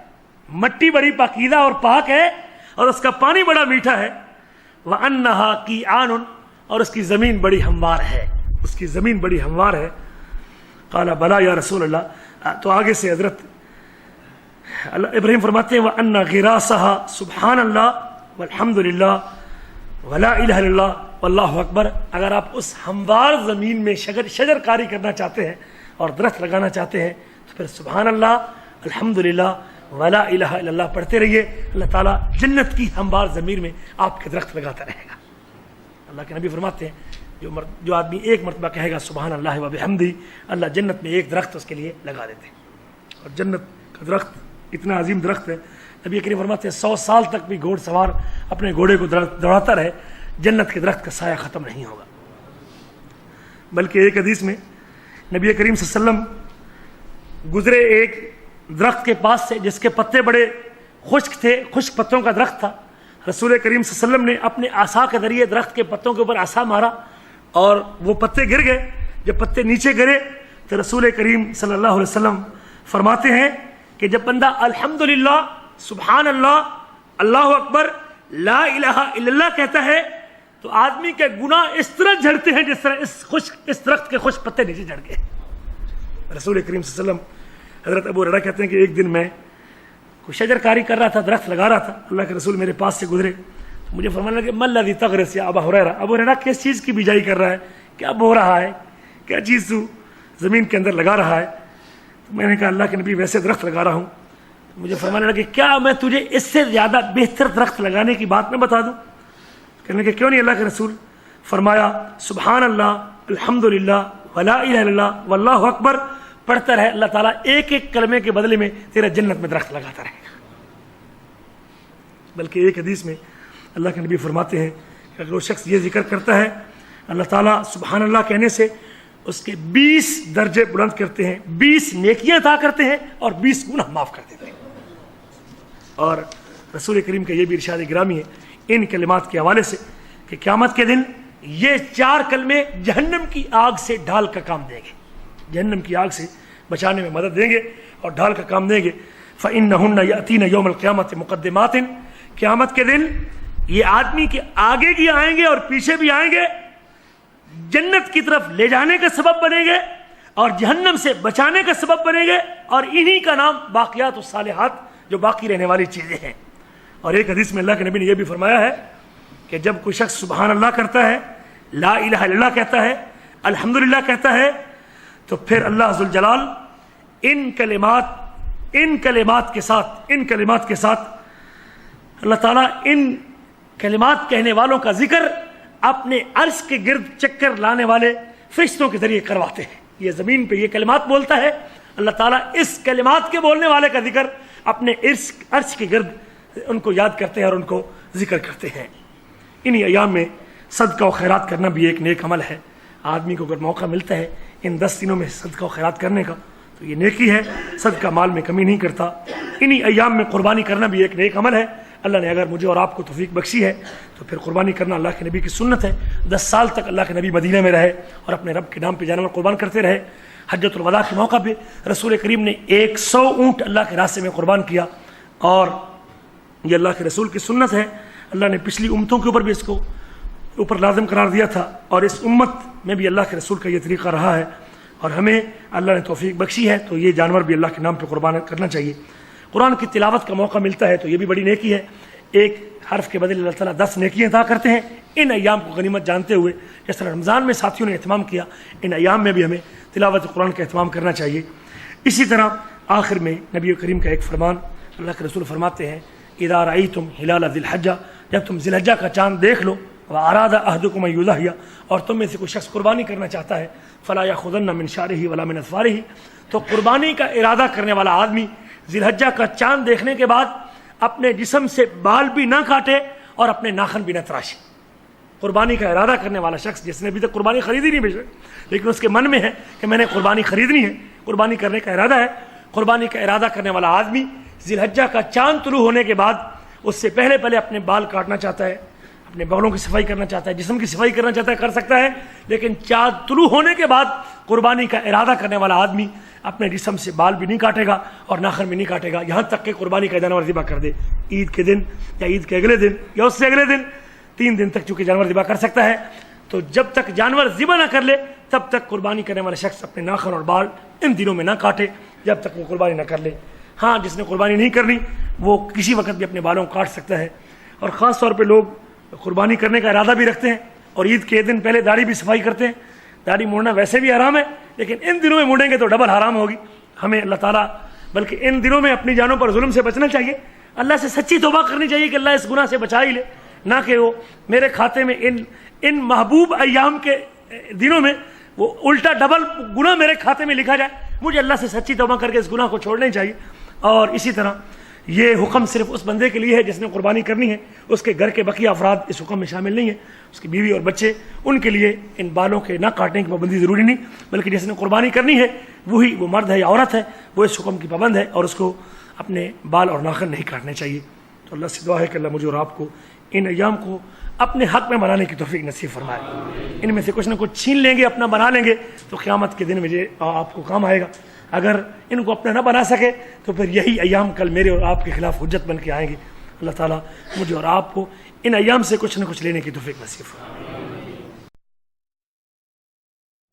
مٹی بڑی پاکیزہ اور پاک ہے اور اس کا پانی بڑا میٹھا ہے، وَأَنَّهَا قِيعَانٌ، اور اس کی زمین بڑی ہموار ہے، اس کی زمین بڑی ہموار ہے۔ قال بلا یا رسول اللہ، تو آگے سے حضرت ابراہیم فرماتے ہیں وَأَنَّ غِرَاسَهَا سبحان اللہ والحمد للہ ولا الہ الا اللہ واللہ اکبر، اگر آپ اس ہموار زمین میں شجر کاری کرنا چاہتے ہیں اور درخت لگانا چاہتے ہیں تو پھر سبحان اللہ، الحمدللہ، ولا الہ الا اللہ پڑھتے رہیے، اللہ تعالیٰ جنت کی ہموار زمین میں آپ کے درخت لگاتا رہے گا۔ اللہ کے نبی فرماتے ہیں جو آدمی ایک مرتبہ کہے گا سبحان اللہ و بحمدہ، اللہ جنت میں ایک درخت اس کے لیے لگا دیتے ہیں، اور جنت کا درخت اتنا عظیم درخت ہے، نبی کریم فرماتے ہیں 100 سال تک بھی گھوڑ سوار اپنے گھوڑے کو دوڑاتا رہے، جنت کے درخت کا سایہ ختم نہیں ہوگا۔ بلکہ ایک حدیث میں نبی کریم صلی اللہ علیہ وسلم گزرے ایک درخت کے پاس سے جس کے پتے بڑے خشک تھے، خشک پتوں کا درخت تھا، رسول کریم صلی اللہ علیہ وسلم نے اپنے عصا کے ذریعے درخت کے پتوں کے اوپر عصا مارا اور وہ پتے گر گئے۔ جب پتے نیچے گرے تو رسول کریم صلی اللہ علیہ وسلم فرماتے ہیں کہ جب بندہ الحمدللہ، سبحان اللہ، اللہ اکبر، لا الہ الا اللہ کہتا ہے تو آدمی کے گناہ اس طرح جھڑتے ہیں جس طرح اس درخت کے خشک پتے نیچے جھڑ گئے۔ رسول کریم صلی اللہ علیہ وسلم، حضرت ابو ہریرہ کہتے ہیں کہ ایک دن میں کوئی شجر کاری کر رہا تھا، درخت لگا رہا تھا، اللہ کے رسول میرے پاس سے گزرے تو مجھے فرمانے لگے ما الذی تغرس یا ابا ہریرہ، ابو ہریرہ کس چیز کی بیجائی کر رہا ہے، کیا بو رہا ہے، کیا چیز تو زمین کے اندر لگا رہا ہے؟ تو میں نے کہا اللہ کے نبی ویسے درخت لگا رہا ہوں۔ تو مجھے فرمانے لگے کیا میں تجھے اس سے زیادہ بہتر درخت لگانے کی بات میں بتا دوں؟ کہنے لگے کیوں نہیں اللہ کے رسول؟ فرمایا سبحان اللہ، الحمدللہ، ولا الہ الا اللہ واللہ اکبر پڑھتا رہے، اللہ تعالیٰ ایک ایک کلمے کے بدلے میں تیرا جنت میں درخت لگاتا رہے گا۔ بلکہ ایک حدیث میں اللہ کے نبی فرماتے ہیں کہ اگر وہ شخص یہ ذکر کرتا ہے، اللہ تعالیٰ سبحان اللہ کہنے سے اس کے 20 درجے بلند کرتے ہیں، 20 نیکیاں عطا کرتے ہیں اور 20 گناہ معاف کر دیتے ہیں۔ اور رسول کریم کا یہ بھی ارشاد گرامی ہے ان کلمات کے حوالے سے کہ قیامت کے دن یہ 4 کلمے جہنم کی آگ سے ڈھال کا کام دیں گے، جہنم کی آگ سے بچانے میں مدد دیں گے اور ڈھال کا کام دیں گے۔ فَإِنَّهُنَّ يَأْتِينَ يَوْمَ الْقِيَامَةِ مُقَدِّمَاتٍ، قیامت کے دن یہ آدمی کے آگے بھی آئیں گے اور پیچھے بھی آئیں گے، جنت کی طرف لے جانے کا سبب بنیں گے اور جہنم سے بچانے کا سبب بنیں گے، اور انہی کا نام باقیات الصالحات، جو باقی رہنے والی چیزیں ہیں۔ اور ایک حدیث میں اللہ کے نبی نے یہ بھی فرمایا ہے کہ جب کوئی شخص سبحان اللہ کرتا ہے، لا الہ الا اللہ کہتا ہے، الحمدللہ کہتا ہے، تو پھر اللہ ذوالجلال ان کلمات کے ساتھ اللہ تعالیٰ ان کلمات کہنے والوں کا ذکر اپنے عرش کے گرد چکر لانے والے فرشتوں کے ذریعے کرواتے ہیں۔ یہ زمین پہ یہ کلمات بولتا ہے، اللہ تعالیٰ اس کلمات کے بولنے والے کا ذکر اپنے عرش کے گرد ان کو یاد کرتے ہیں اور ان کو ذکر کرتے ہیں۔ انہی ایام میں صدقہ و خیرات کرنا بھی ایک نیک عمل ہے۔ آدمی کو اگر موقع ملتا ہے ان 10 دنوں میں صدقہ و خیرات کرنے کا تو یہ نیکی ہے، صدقہ مال میں کمی نہیں کرتا۔ انہی ایام میں قربانی کرنا بھی ایک نیک عمل ہے۔ اللہ نے اگر مجھے اور آپ کو توفیق بخشی ہے تو پھر قربانی کرنا اللہ کے نبی کی سنت ہے۔ 10 سال تک اللہ کے نبی مدینہ میں رہے اور اپنے رب کے نام پہ جانور قربان کرتے رہے۔ حجۃ الوداع کے موقع پہ رسول کریم نے 100 اونٹ اللہ کے راستے میں قربان کیا، اور یہ اللہ کے رسول کی سنت ہے۔ اللہ نے پچھلی امتوں کے اوپر بھی اس کو اوپر لازم قرار دیا تھا، اور اس امت میں بھی اللہ کے رسول کا یہ طریقہ رہا ہے، اور ہمیں اللہ نے توفیق بخشی ہے تو یہ جانور بھی اللہ کے نام پہ قربان کرنا چاہیے۔ قرآن کی تلاوت کا موقع ملتا ہے تو یہ بھی بڑی نیکی ہے۔ ایک حرف کے بدلے اللہ تعالیٰ 10 نیکیاں عطا کرتے ہیں۔ ان ایام کو غنیمت جانتے ہوئے جس طرح رمضان میں ساتھیوں نے اہتمام کیا، ان ایام میں بھی ہمیں تلاوت قرآن کا اہتمام کرنا چاہیے۔ اسی طرح آخر میں نبی کریم کا ایک فرمان، اللہ کے رسول فرماتے ہیں اذا رأیتم ہلال ذی الحجہ، جب تم ذی الحجہ کا چاند دیکھ لو، واراد احدکم ان یضحی، اور تم میں سے کوئی شخص قربانی کرنا چاہتا ہے، فلا یاخذن من شعرہ ولا من اظفارہ، تو قربانی کا ارادہ کرنے والا آدمی ذی الحجہ کا چاند دیکھنے کے بعد اپنے جسم سے بال بھی نہ کاٹے اور اپنے ناخن بھی نہ تراشے۔ قربانی کا ارادہ کرنے والا شخص جس نے ابھی تک قربانی خریدی نہیں بے شک، لیکن اس کے من میں ہے کہ میں نے قربانی خریدنی ہے، قربانی کرنے کا ارادہ ہے، قربانی کا ارادہ کرنے والا آدمی ذی الحجہ کا چاند طلوع ہونے کے بعد اس سے پہلے اپنے بال کاٹنا چاہتا ہے، اپنے بالوں کی صفائی کرنا چاہتا ہے، جسم کی صفائی کرنا چاہتا ہے، کر سکتا ہے، لیکن چاند طلوع ہونے کے بعد قربانی کا ارادہ کرنے والا آدمی اپنے جسم سے بال بھی نہیں کاٹے گا اور ناخن بھی نہیں کاٹے گا، یہاں تک کہ قربانی کا جانور ذبح کر دے۔ عید کے دن یا عید کے اگلے دن یا اس سے اگلے دن، 3 دن تک چونکہ جانور ذبح کر سکتا ہے، تو جب تک جانور ذبح نہ کر لے تب تک قربانی کرنے والا شخص اپنے ناخن اور بال ان دنوں میں نہ کاٹے جب تک وہ قربانی نہ کر لے۔ ہاں، جس نے قربانی نہیں کرنی وہ کسی وقت بھی اپنے بالوں کو کاٹ سکتا ہے، اور خاص طور پہ لوگ قربانی کرنے کا ارادہ بھی رکھتے ہیں اور عید کے دن پہلے داڑھی بھی صفائی کرتے ہیں۔ داڑھی موڑنا ویسے بھی حرام ہے، لیکن ان دنوں میں موڑیں گے تو ڈبل حرام ہوگی۔ ہمیں اللہ تعالیٰ بلکہ ان دنوں میں اپنی جانوں پر ظلم سے بچنا چاہیے، اللہ سے سچی توبہ کرنی چاہیے کہ اللہ اس گناہ سے بچا ہی لے، نہ کہ وہ میرے کھاتے میں ان محبوب ایام کے دنوں میں وہ الٹا ڈبل گناہ میرے کھاتے میں لکھا جائے۔ مجھے اللہ سے سچی توبہ کر کے اس گناہ کو چھوڑنا ہی چاہیے۔ اور اسی طرح یہ حکم صرف اس بندے کے لیے ہے جس نے قربانی کرنی ہے، اس کے گھر کے بقیہ افراد اس حکم میں شامل نہیں ہیں، اس کی بیوی اور بچے، ان کے لیے ان بالوں کے نہ کاٹنے کی پابندی ضروری نہیں، بلکہ جس نے قربانی کرنی ہے وہی، وہ مرد ہے یا عورت ہے، وہ اس حکم کی پابند ہے اور اس کو اپنے بال اور ناخن نہیں کاٹنے چاہیے۔ تو اللہ سے دعا ہے کہ اللہ مجھے اور آپ کو ان ایام کو اپنے حق میں منانے کی توفیق نصیب فرمائے۔ ان میں سے کچھ نہ کچھ چھین لیں گے، اپنا بنا لیں گے تو قیامت کے دن مجھے آپ کو کام آئے گا۔ اگر ان کو اپنا نہ بنا سکے تو پھر یہی ایام کل میرے اور آپ کے خلاف حجت بن کے آئیں گے۔ اللہ تعالیٰ مجھے اور آپ کو ان ایام سے کچھ نہ کچھ لینے کی توفیق نصیب فرمائے۔